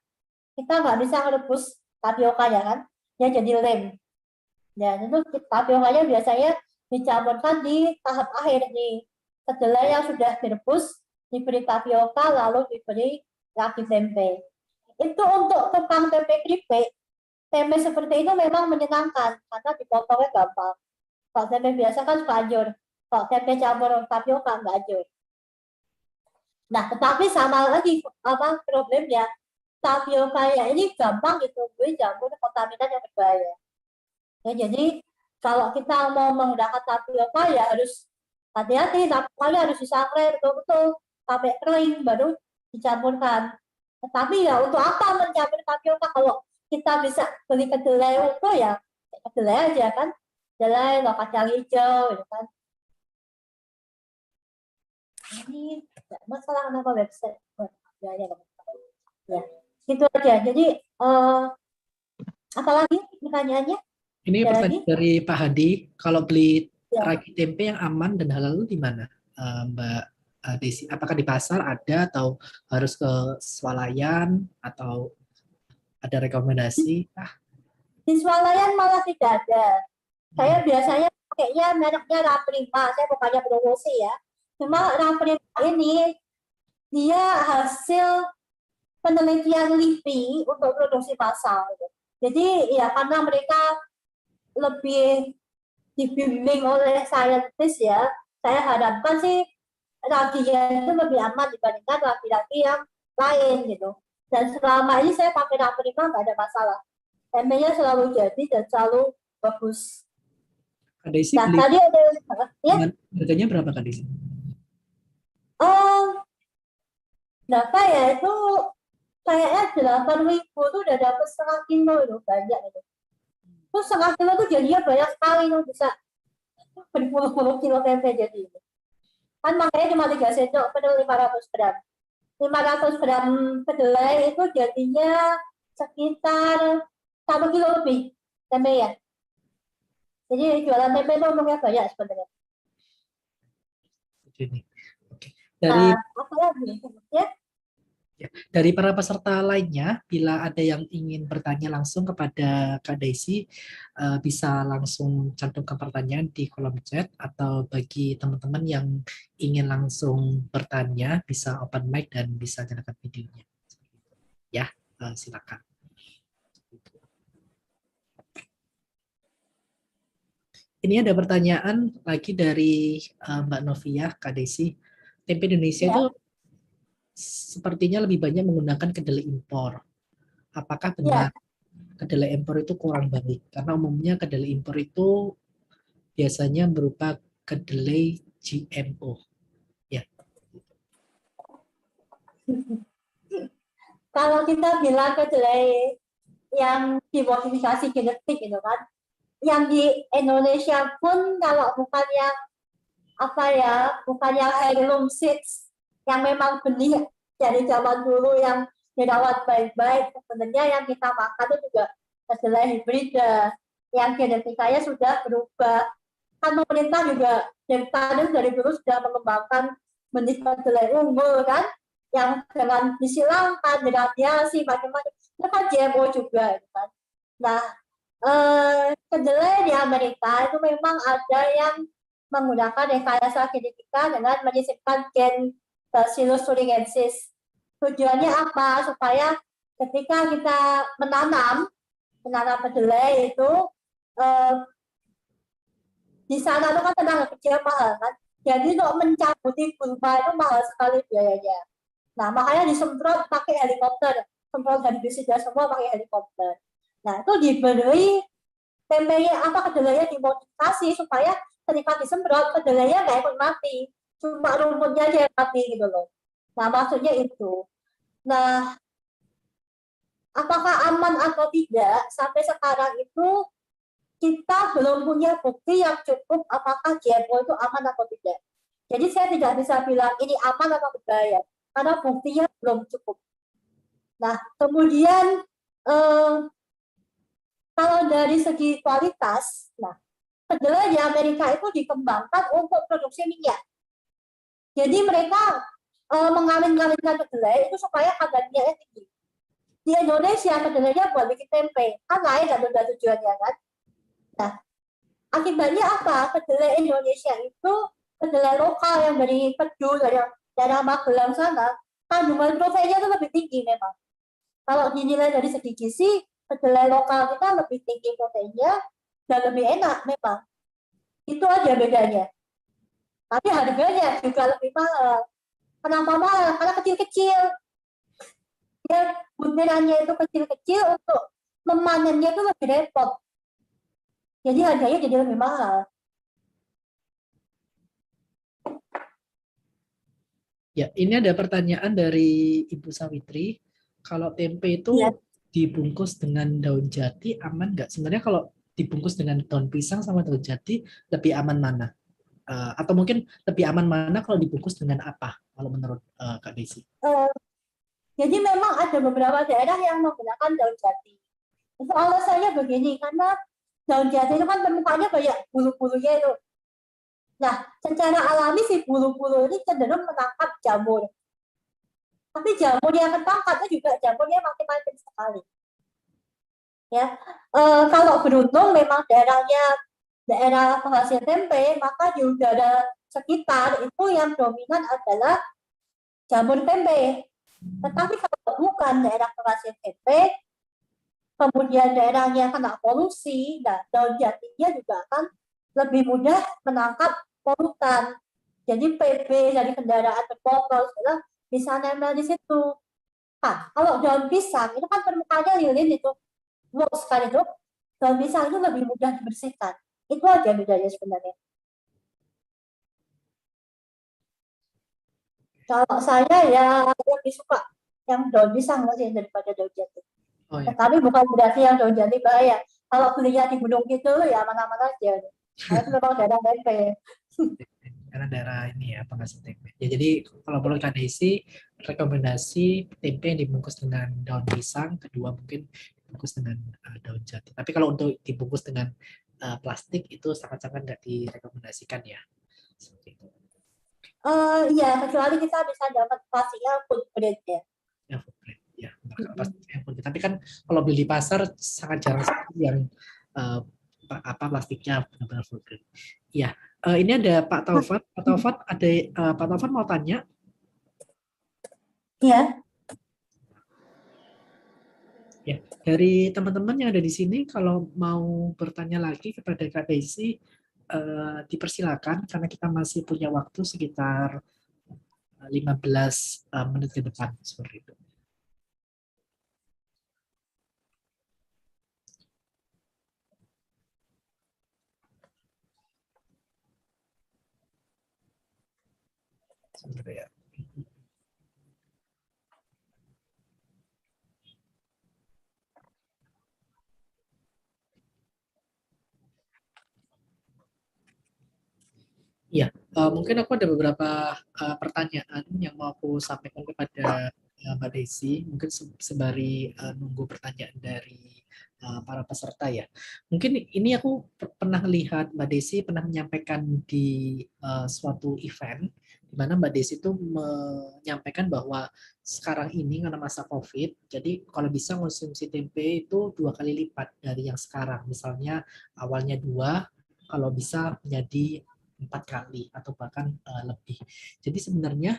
Kita nggak bisa merebus tapiokanya kan, ya jadi lem. Dan itu tapiokanya biasanya dicampurkan di tahap akhir, di kedelai yang sudah direbus, diberi tapioka, lalu diberi lagi tempe. Itu untuk tukang tempe keripik, tempe seperti itu memang menyenangkan karena dipotongnya gampang. Kalau tempe biasa kan suka hancur. Kalau tempe campur tapioka nggak hancur. Nah, tetapi sama lagi apa problemnya, tapioka ya ini gampang ditumbuhi jamur kontaminan yang berbahaya. Ya, jadi kalau kita mau menggunakan tapioka ya harus hati-hati, tapiokanya harus disangrai betul-betul sampai kering baru dicampurkan. Tetapi ya untuk apa mencampur tapioka kalau kita bisa beli kedelai utuh ya kedelai aja kan, kedelai atau kacang hijau gitu kan. Ini tidak masalah kenapa website ya gitu aja. Jadi apalagi pertanyaannya? Ini pertanyaan dari Pak Hadi, kalau beli Ya. ragi tempe yang aman dan halal itu di mana, Mbak Desi? Apakah di pasar ada atau harus ke swalayan atau ada rekomendasi? Di swalayan malah tidak ada. Saya biasanya pakainya mereknya Raprima. Saya bukannya promosi ya. Cuma Raprima ini dia hasil penelitian LIPI untuk produksi massal. Jadi ya karena mereka lebih dibimbing oleh saintis ya, saya harapkan sih raginya itu lebih aman dibandingkan ragi-ragi yang lain gitu. Dan selama ini saya pakai Raprima nggak ada masalah. Tempenya selalu jadi dan selalu bagus. Kak Desi Nah, beli tadi ada ya. Harganya berapa Kak Desi? Berapa ya itu kayaknya 8.000 tuh udah dapat setengah kilo itu banyak itu. Terus setengah kilo tuh jadinya banyak sekali tuh bisa berpuluh-puluh kilo tempe jadi. Kan makanya cuma 3 sendok per 500 gram. 500 gram kedelai itu jadinya sekitar 1 kilo lebih tempe ya. Jadi jualan tempe itu untungnya banyak sebenarnya. Oke. Dari apa lagi ya? Dari para peserta lainnya, bila ada yang ingin bertanya langsung kepada Kak Daisy, bisa langsung cantumkan pertanyaan di kolom chat, atau bagi teman-teman yang ingin langsung bertanya, bisa open mic dan bisa nyalakan videonya. Ya, silakan. Ini ada pertanyaan lagi dari Mbak Novia, Kak Daisy. Tempe Indonesia Ya. itu sepertinya lebih banyak menggunakan kedelai impor. Apakah benar kedelai impor itu kurang baik? Karena umumnya kedelai impor itu biasanya berupa kedelai GMO. Ya. Kalau kita bilang kedelai yang dimodifikasi genetik gitu kan, yang di Indonesia pun kalau bukan yang bukan yang heirloom seeds yang memang benih dari zaman dulu yang dirawat baik-baik, sebenarnya yang kita makan itu juga kedelai hibrida yang genetikanya sudah berubah. Kan pemerintah juga dari dulu sudah mengembangkan benih kedelai unggul kan, yang dengan disilangkan, diradiasi, macam-macam. Itu kan GMO juga kan. Nah, kedelai di Amerika itu memang ada yang menggunakan rekayasa genetika dengan menyisipkan gen Bacillus thuringiensis. Tujuannya apa? Supaya ketika kita menanam kedelai itu di sana itu kan tenaga kerja mahal kan. Jadi untuk mencabuti kurma itu mahal sekali biayanya. Nah, makanya disemprot pakai helikopter. Semprot herbisida semua pakai helikopter. Nah, itu diberi tempenya kedelainya dimodifikasi supaya ketika disemprot kedelainya nggak ikut mati, cuma rumputnya aja yang mati gitu loh. Nah, maksudnya itu. Nah, apakah aman atau tidak? Sampai sekarang itu kita belum punya bukti yang cukup apakah GMO itu aman atau tidak. Jadi saya tidak bisa bilang ini aman atau berbahaya karena buktinya belum cukup. Nah, kemudian kalau dari segi kualitas, nah kedelai di Amerika itu dikembangkan untuk produksi minyak. Jadi mereka mengawin-awinkan kedelai itu supaya kadar minyaknya tinggi. Di Indonesia kedelainya buat bikin tempe, kan lain dan udah tujuannya kan. Nah, akibatnya apa? Kedelai Indonesia itu kedelai lokal yang dari Pedu, dari daerah Magelang sana, kandungan proteinnya itu lebih tinggi memang. Kalau dinilai dari segi gizi, kedelai lokal kita lebih tinggi proteinnya dan lebih enak memang. Itu aja bedanya. Tapi harganya juga lebih mahal. Kenapa mahal? Karena kecil-kecil. Ya, butirannya itu kecil-kecil, untuk memanennya itu lebih repot. Jadi harganya jadi lebih mahal. Ya, ini ada pertanyaan dari Ibu Sawitri. Kalau tempe itu dibungkus dengan daun jati aman nggak? Sebenarnya kalau dibungkus dengan daun pisang sama daun jati lebih aman mana? Atau mungkin lebih aman mana kalau dibungkus dengan apa? Kalau menurut Kak Desi? Jadi memang ada beberapa daerah yang menggunakan daun jati. Itu alasannya begini, karena daun jati itu kan permukaannya banyak bulu-bulunya itu. Nah, secara alami si bulu-bulu ini cenderung menangkap jamur. Tapi jamur yang ketangkapnya juga jamurnya makin-makin sekali. Ya, kalau beruntung memang daerah penghasil tempe, maka di udara sekitar itu yang dominan adalah jamur tempe. Tetapi kalau bukan daerah penghasil tempe, kemudian daerahnya kena polusi, nah daun jatinya juga akan lebih mudah menangkap polutan. Jadi PB dari kendaraan bermotor bisa nempel di situ. Nah, kalau daun pisang itu kan permukaannya lilin itu, luas sekali itu, daun pisang itu lebih mudah dibersihkan. Itu aja bedanya sebenarnya. Kalau saya ya lebih suka yang daun pisang masih daripada daun jati. Oh, ya. Tapi bukan berarti yang daun jati bahaya. Kalau belinya di gunung gitu ya mana-mana aja. Karena itu memang daerah tempe. Karena daerah ini ya penghasil tempe. Ya, jadi kalau perlu Kak Desi, rekomendasi tempe yang dibungkus dengan daun pisang, kedua mungkin dibungkus dengan daun jati. Tapi kalau untuk dibungkus dengan plastik itu sangat-sangat tidak direkomendasikan ya. Seperti itu. Ya, kecuali kita bisa dapat pastinya food grade ya. handphone. Tapi kan kalau beli di pasar sangat jarang sekali yang plastiknya benar-benar full grade. Ya, ini ada Pak Taufat. Pak Taufat ada Pak Taufat mau tanya? Iya. Ya, dari teman-teman yang ada di sini, kalau mau bertanya lagi kepada Kak Daisy, dipersilakan karena kita masih punya waktu sekitar 15 menit ke depan seperti itu. Sebentar ya. Ya, mungkin aku ada beberapa pertanyaan yang mau aku sampaikan kepada Mbak Desi. Mungkin sembari nunggu pertanyaan dari para peserta ya. Mungkin ini aku pernah lihat Mbak Desi pernah menyampaikan di suatu event di mana Mbak Desi itu menyampaikan bahwa sekarang ini karena masa COVID, jadi kalau bisa konsumsi tempe itu 2 kali lipat dari yang sekarang. Misalnya awalnya 2, kalau bisa menjadi 4 kali atau bahkan lebih. Jadi sebenarnya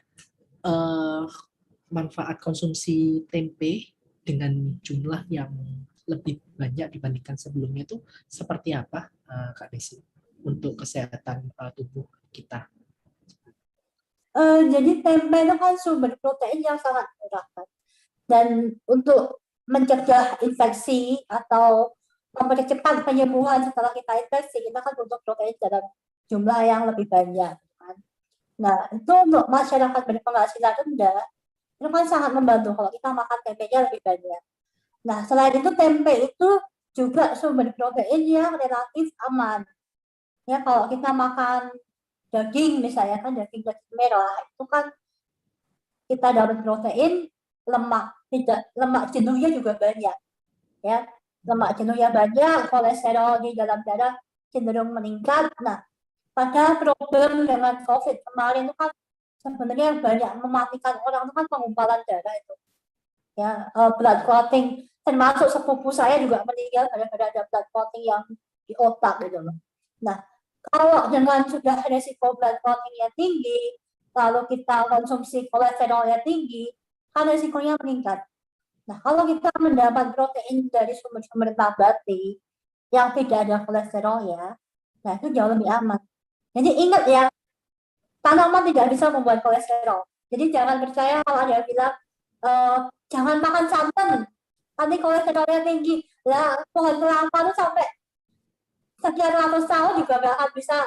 manfaat konsumsi tempe dengan jumlah yang lebih banyak dibandingkan sebelumnya itu seperti apa, Kak Desi, untuk kesehatan tubuh kita? Jadi tempe itu kan sumber protein yang sangat murah kan. Dan untuk mencegah infeksi atau mempercepat penyembuhan setelah kita infeksi, kita kan butuh protein dalam jumlah yang lebih banyak kan. Nah, itu untuk masyarakat berpenghasilan rendah, itu kan sangat membantu kalau kita makan tempenya lebih banyak. Nah, selain itu tempe itu juga sumber protein yang relatif aman. Ya, kalau kita makan daging misalnya kan daging merah itu kan kita dapat protein, lemak jenuhnya juga banyak. Ya, lemak jenuhnya banyak, kolesterol di dalam darah cenderung meningkat. Nah, pada problem dengan COVID kemarin itu kan sebenarnya banyak mematikan orang itu kan pengumpalan darah itu. Ya, blood clotting, termasuk sepupu saya juga meninggal gara-gara ada blood clotting yang di otak gitu loh. Nah, kalau dengan sudah resiko blood clottingnya tinggi, lalu kita konsumsi kolesterolnya tinggi, kan resikonya meningkat. Nah, kalau kita mendapat protein dari sumber-sumber nabati yang tidak ada kolesterolnya, nah itu jauh lebih aman. Jadi ingat ya, tanaman tidak bisa membuat kolesterol. Jadi jangan percaya kalau ada yang bilang, jangan makan santan, nanti kolesterolnya tinggi. Lah, pohon kelapa itu sampai sekian ratus tahun juga nggak akan bisa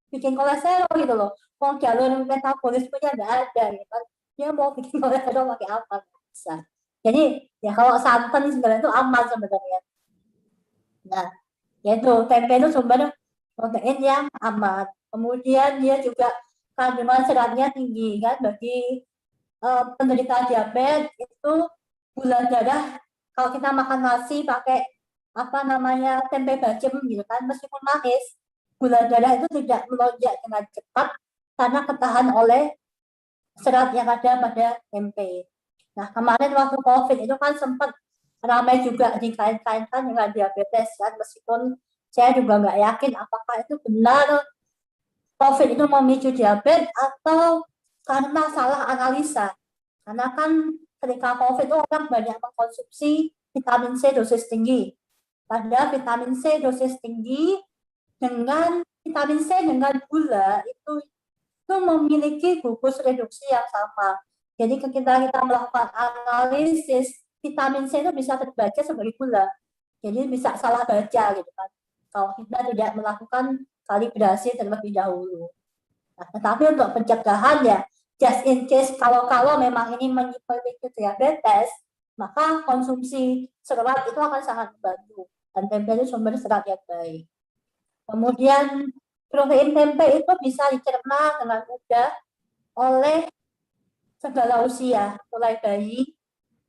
bikin kolesterol gitu loh. Mau jalur metabolismenya nggak ada gitu. Dia mau bikin kolesterol pakai apa? Bisa. Jadi ya kalau santan sebenarnya itu aman sebenarnya. Nah, yaitu tempe itu sumber protein yang aman. Kemudian dia juga kandungan seratnya tinggi kan bagi penderita diabetes itu gula darah kalau kita makan nasi pakai apa namanya tempe bacem gitu kan meskipun manis gula darah itu tidak melonjak dengan cepat karena ketahan oleh serat yang ada pada tempe. Nah kemarin waktu COVID itu kan sempat ramai juga dikait-kaitkan dengan diabetes kan meskipun saya juga nggak yakin apakah itu benar COVID itu memicu diabetes atau karena salah analisa. Karena kan ketika COVID itu orang banyak mengkonsumsi vitamin C dosis tinggi. Padahal vitamin C dosis tinggi dengan vitamin C dengan gula itu memiliki gugus reduksi yang sama. Jadi ketika kita melakukan analisis, vitamin C itu bisa terbaca sebagai gula. Jadi bisa salah baca gitu kan. Kalau kita tidak melakukan kalibrasi terlebih dahulu. Nah, tetapi untuk pencegahan ya, just in case kalau memang ini memicu diabetes, maka konsumsi serat itu akan sangat membantu. Dan tempe itu sumber serat yang baik. Kemudian protein tempe itu bisa dicerna dengan mudah oleh segala usia, mulai bayi,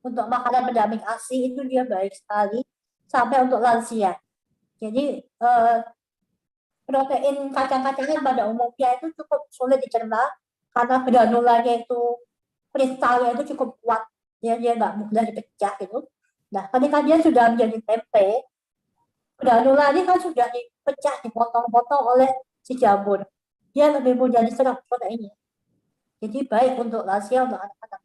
untuk makanan pendamping ASI itu dia baik sekali, sampai untuk lansia. Jadi protein kacang-kacangan pada umumnya itu cukup sulit dicerna karena granularnya itu kristalnya itu cukup kuat. dia nggak mudah dipecah gitu. Nah, ketika dia sudah menjadi tempe, granula ini kan sudah dipecah, dipotong-potong oleh si jamur. Dia lebih mudah diserap proteinnya. Jadi baik untuk lansia, untuk anak-anak.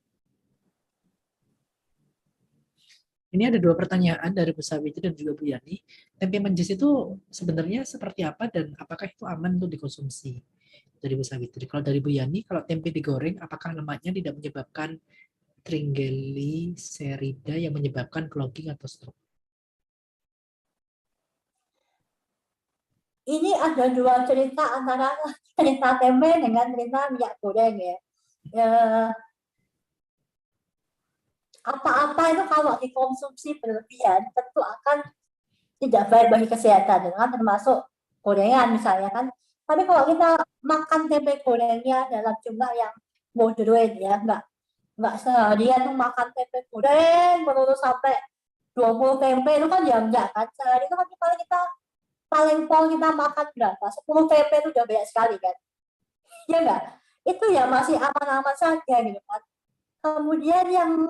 Ini ada 2 pertanyaan dari Bu Sawiti dan juga Bu Yani. Tempe menjes itu sebenarnya seperti apa dan apakah itu aman untuk dikonsumsi? Dari Bu Sawiti. Kalau dari Bu Yani, kalau tempe digoreng, apakah lemaknya tidak menyebabkan triglycerida yang menyebabkan clogging atau stroke? Ini ada 2 cerita antara cerita tempe dengan cerita minyak goreng ya. Apa-apa itu kalau dikonsumsi berlebihan tentu akan tidak baik bagi kesehatan, kan termasuk gorengan misalnya kan. Tapi kalau kita makan tempe gorengnya dalam jumlah yang moderate ya, nggak seharian tuh makan tempe goreng terus sampai 20 tempe itu kan ya enggak kan. Sehari itu kan paling pol kita makan berapa? 10 tempe itu udah banyak sekali kan. Ya enggak? Itu ya masih aman-aman saja gitu kan. Kemudian yang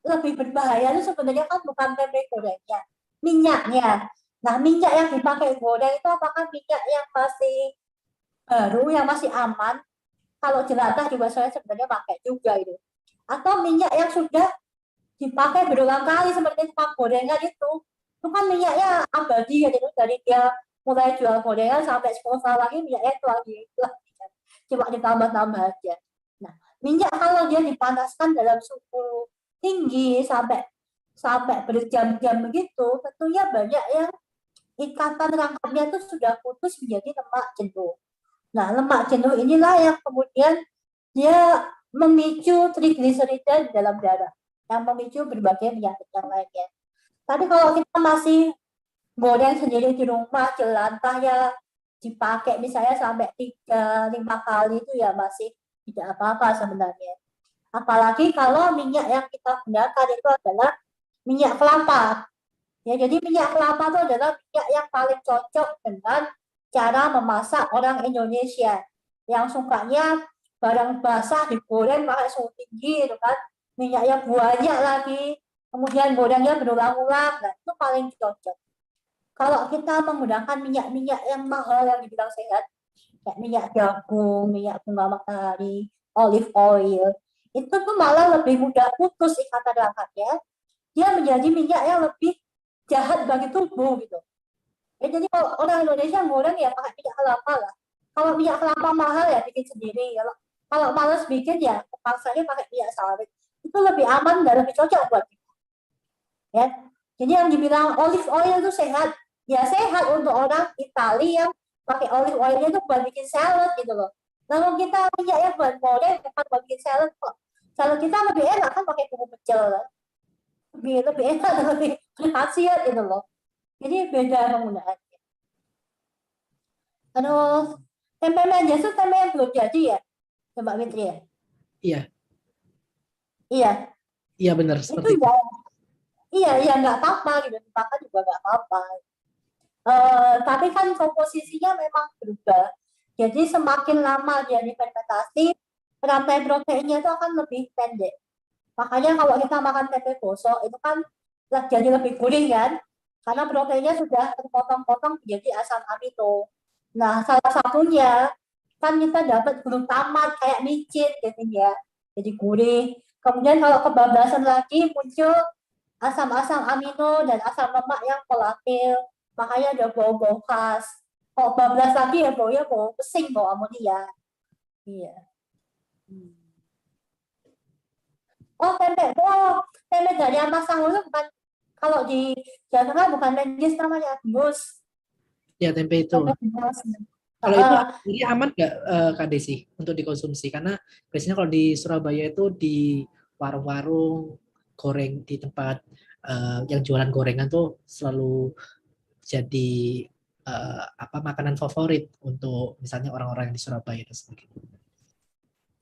lebih berbahaya itu sebenarnya kan bukan tempe gorengnya, minyaknya. Nah, minyak yang dipakai goreng itu apakah minyak yang masih baru, yang masih aman? Kalau jelantah juga saya sebenarnya pakai juga itu. Atau minyak yang sudah dipakai berulang kali seperti tukang gorengan itu kan minyaknya abadi gitu, dari dia mulai jual gorengan sampai 10 tahun lagi minyaknya itu lagi cuma ditambah-tambah aja. Nah, minyak kalau dia dipanaskan dalam suhu tinggi sampai berjam-jam begitu, tentunya banyak yang ikatan rangkapnya itu sudah putus menjadi lemak jenuh. Nah, lemak jenuh inilah yang kemudian dia memicu trigliserida di dalam darah, yang memicu berbagai penyakit yang lainnya. Tapi kalau kita masih goreng sendiri di rumah, jelantah ya dipakai misalnya sampai 3-5 kali itu ya masih tidak apa-apa sebenarnya. Apalagi kalau minyak yang kita gunakan itu adalah minyak kelapa. Ya, jadi minyak kelapa itu adalah minyak yang paling cocok dengan cara memasak orang Indonesia yang sukanya barang basah digoreng pakai suhu tinggi itu kan, minyaknya banyak lagi, kemudian gorengnya berulang-ulang, nah itu paling cocok. Kalau kita menggunakan minyak-minyak yang mahal yang dibilang sehat, kayak minyak jagung, minyak bunga matahari, olive oil, itu tuh malah lebih mudah putus ikatan rangkapnya. Dia menjadi minyak yang lebih jahat bagi tubuh gitu. Ya, jadi kalau orang Indonesia goreng ya pakai minyak kelapa lah. Kalau minyak kelapa mahal ya bikin sendiri. Kalau malas bikin ya paksanya pakai minyak sawit. Itu lebih aman dan lebih cocok buat kita. Ya. Jadi yang dibilang olive oil itu sehat, ya sehat untuk orang Italia yang pakai olive oilnya itu buat bikin salad gitu loh. Namun kita minyak yang buat goreng bukan buat bikin salad kok. Salad kita lebih enak kan pakai bumbu pecel, lebih enak dan lebih berkhasiat gitu loh. Jadi beda penggunaannya. Terus tempe menjes itu tempe yang belum jadi ya, Mbak Fitri ya? Iya, Iya, iya benar itu seperti itu. ya, iya nggak apa-apa gitu, dimakan juga nggak apa-apa. Tapi kan komposisinya memang berubah. Jadi semakin lama dia difermentasi, rantai proteinnya itu akan lebih pendek. Makanya kalau kita makan tempe gosok itu kan jadi lebih gurih kan, karena proteinnya sudah terpotong-potong menjadi asam amino. Nah, salah satunya kan kita dapat glutamat kayak micin gitu ya, jadi gurih. Kemudian kalau kebablasan lagi muncul asam-asam amino dan asam lemak yang volatil, makanya ada bau-bau khas. Kalau bablas lagi ya baunya bau pesing, bau amonia. Iya. Oh, tempe dari ampas sangu itu bukan, kalau di Jawa Tengah bukan menjes namanya, bus. Ya, tempe itu. Kalau itu ini aman nggak Kak Desi untuk dikonsumsi? Karena biasanya kalau di Surabaya itu di warung-warung goreng di tempat yang jualan gorengan tuh selalu jadi makanan favorit untuk misalnya orang-orang di Surabaya dan sebagainya.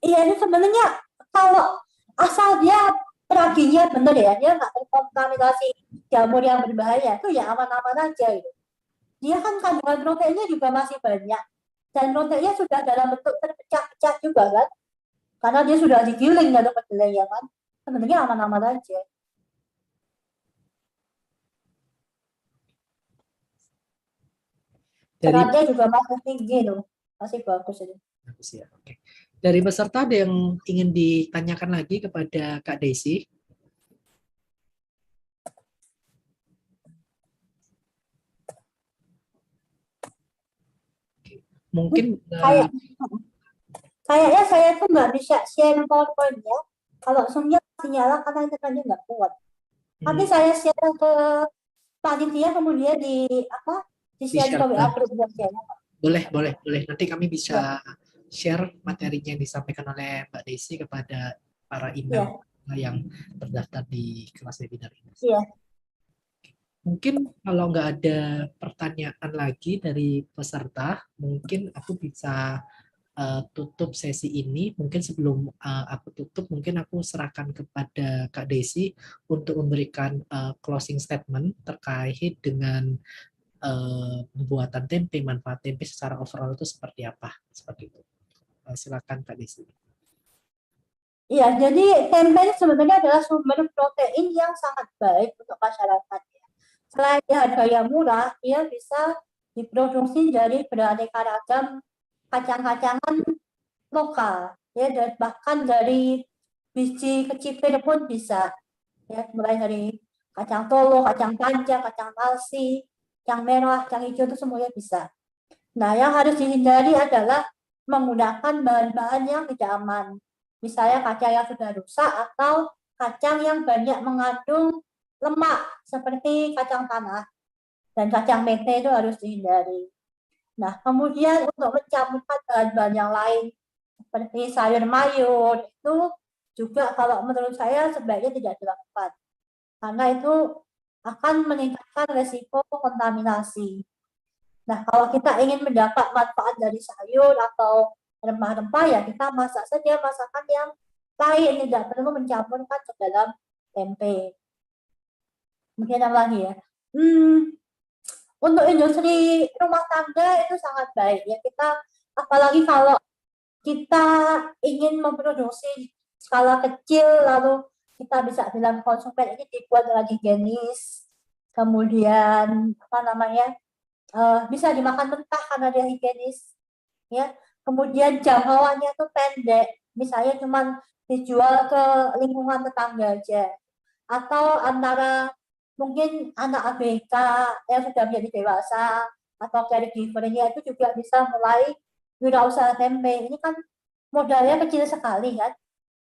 Iya, itu sebenarnya kalau asal dia peraginya benar ya, dia nggak terkontaminasi jamur yang berbahaya, itu ya aman-aman aja gitu. Dia kan kandungan proteinnya juga masih banyak, dan proteinnya sudah dalam bentuk terpecah-pecah juga kan, karena dia sudah digiling atau kedelai ya kan. sebenarnya aman-aman aja. Dari Seratnya juga masih tinggi loh, masih bagus itu. bagus ya, oke. Dari peserta ada yang ingin ditanyakan lagi kepada Kak Desi? Mungkin Kayaknya saya tuh nggak bisa share PowerPoint-nya. Kalau Zoom-nya masih nyala karena internetnya nggak kuat. Nanti saya share ke panitia kemudian di share di-share ke WA ke- group saya. boleh. Nanti kami Ya, bisa share materinya yang disampaikan oleh Mbak Desi kepada para ya, email yang terdaftar di kelas webinar ini. ya. Mungkin kalau nggak ada pertanyaan lagi dari peserta, mungkin aku bisa tutup sesi ini. Mungkin sebelum aku tutup, mungkin aku serahkan kepada Kak Desi untuk memberikan closing statement terkait dengan pembuatan tempe, manfaat tempe secara overall itu seperti apa? Seperti itu. Silakan Kak Desi. Iya, jadi tempe ini sebenarnya adalah sumber protein yang sangat baik untuk masyarakat. Selain harganya murah, dia bisa diproduksi dari beraneka ragam kacang-kacangan lokal, ya, dan bahkan dari biji kecipir pun bisa, ya, mulai dari kacang tolo, kacang panjang, kacang talsi, kacang merah, kacang hijau itu semuanya bisa. Nah, yang harus dihindari adalah menggunakan bahan-bahan yang tidak aman. Misalnya kacang yang sudah rusak atau kacang yang banyak mengandung lemak seperti kacang tanah dan kacang mete itu harus dihindari. Nah, kemudian untuk mencampurkan bahan-bahan yang lain seperti sayur mayur itu juga kalau menurut saya sebaiknya tidak dilakukan karena itu akan meningkatkan resiko kontaminasi. Nah, kalau kita ingin mendapat manfaat dari sayur atau rempah-rempah ya kita masak saja masakan yang lain, tidak perlu mencampurkan ke dalam tempe. Mungkin apa lagi ya? Untuk industri rumah tangga itu sangat baik ya kita, apalagi kalau kita ingin memproduksi skala kecil lalu kita bisa bilang konsumen ini dibuat dengan higienis, kemudian bisa dimakan mentah karena dia higienis, ya. Kemudian jangkauannya tuh pendek, misalnya cuma dijual ke lingkungan tetangga aja, atau antara mungkin anak ABK yang sudah menjadi dewasa atau caregivernya itu juga bisa mulai wirausaha tempe. Ini kan modalnya kecil sekali kan.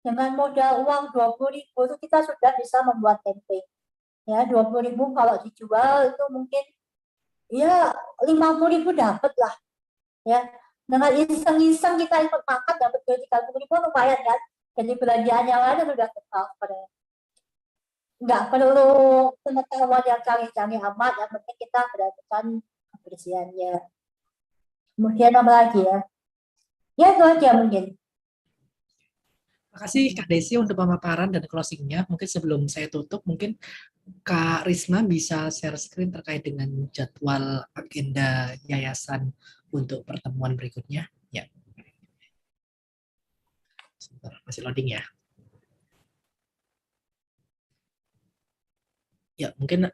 Dengan modal uang 20.000 itu kita sudah bisa membuat tempe. Ya, 20.000 kalau dijual itu mungkin ya 50.000 dapat lah. Ya, dengan iseng-iseng kita ikut makan dapat 30.000 lumayan kan. Jadi belanjaan yang lain sudah tercover. Nggak perlu pengetahuan yang canggih-canggih amat, yang penting kita perhatikan kebersihannya. Kemudian apa lagi ya? Ya itu aja mungkin. Terima kasih Kak Desi untuk pemaparan dan closingnya. Mungkin sebelum saya tutup, mungkin Kak Risma bisa share screen terkait dengan jadwal agenda yayasan untuk pertemuan berikutnya. Ya, sebentar, masih loading ya. Ya, mungkin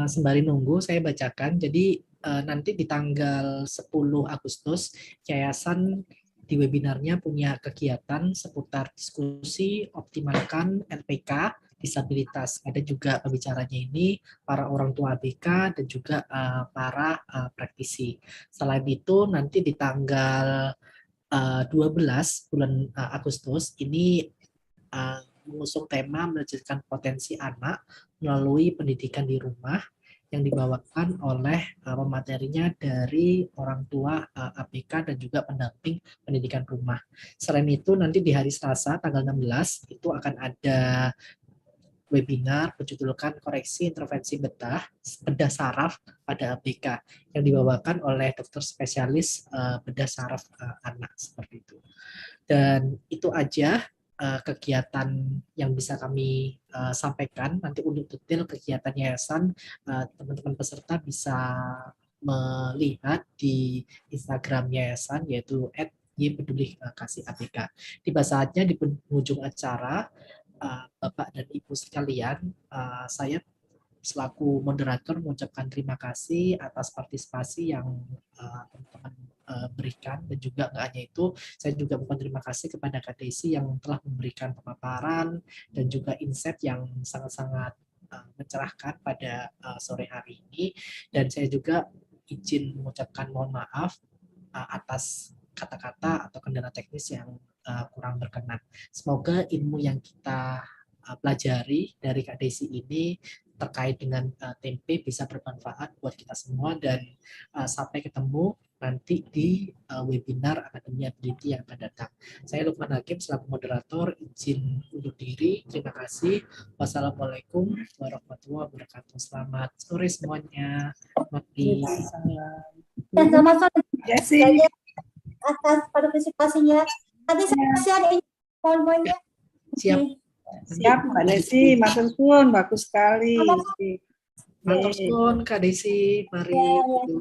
sembari nunggu saya bacakan. Jadi nanti di tanggal 10 Agustus, Yayasan di webinarnya punya kegiatan seputar diskusi optimalkan LPK disabilitas. Ada juga pembicaranya ini para orang tua ABK dan juga para praktisi. Selain itu nanti di tanggal 12 bulan Agustus ini mengusung tema melanjutkan potensi anak melalui pendidikan di rumah yang dibawakan oleh pematerinya dari orang tua ABK dan juga pendamping pendidikan rumah. Selain itu nanti di hari Selasa tanggal 16 itu akan ada webinar berjudulkan koreksi intervensi bedah saraf pada ABK yang dibawakan oleh dokter spesialis bedah saraf anak seperti itu. Dan itu aja kegiatan yang bisa kami sampaikan. Nanti untuk detail kegiatan yayasan, teman-teman peserta bisa melihat di Instagram yayasan yaitu @ypeduli kasih ABK. Tiba saatnya di penghujung acara Bapak dan Ibu sekalian, saya selaku moderator mengucapkan terima kasih atas partisipasi yang teman-teman berikan, dan juga nggak hanya itu, saya juga mohon terima kasih kepada Kak Desi yang telah memberikan pemaparan dan juga insight yang sangat-sangat mencerahkan pada sore hari ini. Dan saya juga izin mengucapkan mohon maaf atas kata-kata atau kendala teknis yang kurang berkenan. Semoga ilmu yang kita pelajari dari Kak Desi ini terkait dengan tempe bisa bermanfaat buat kita semua, dan sampai ketemu nanti di webinar Akademi Ability yang akan datang. Saya Lukman Hakim selaku moderator izin undur diri. Terima kasih. Wassalamualaikum warahmatullahi wabarakatuh. Selamat sore semuanya. Mari. Dan selamat sore Jesse. atas partisipasinya. Nanti saya share ini poin-poinnya. Siap. Siap, Mbak Desi. Matur suwun, bagus sekali. Matur suwun Kak Desi. Mari. Ya, ya.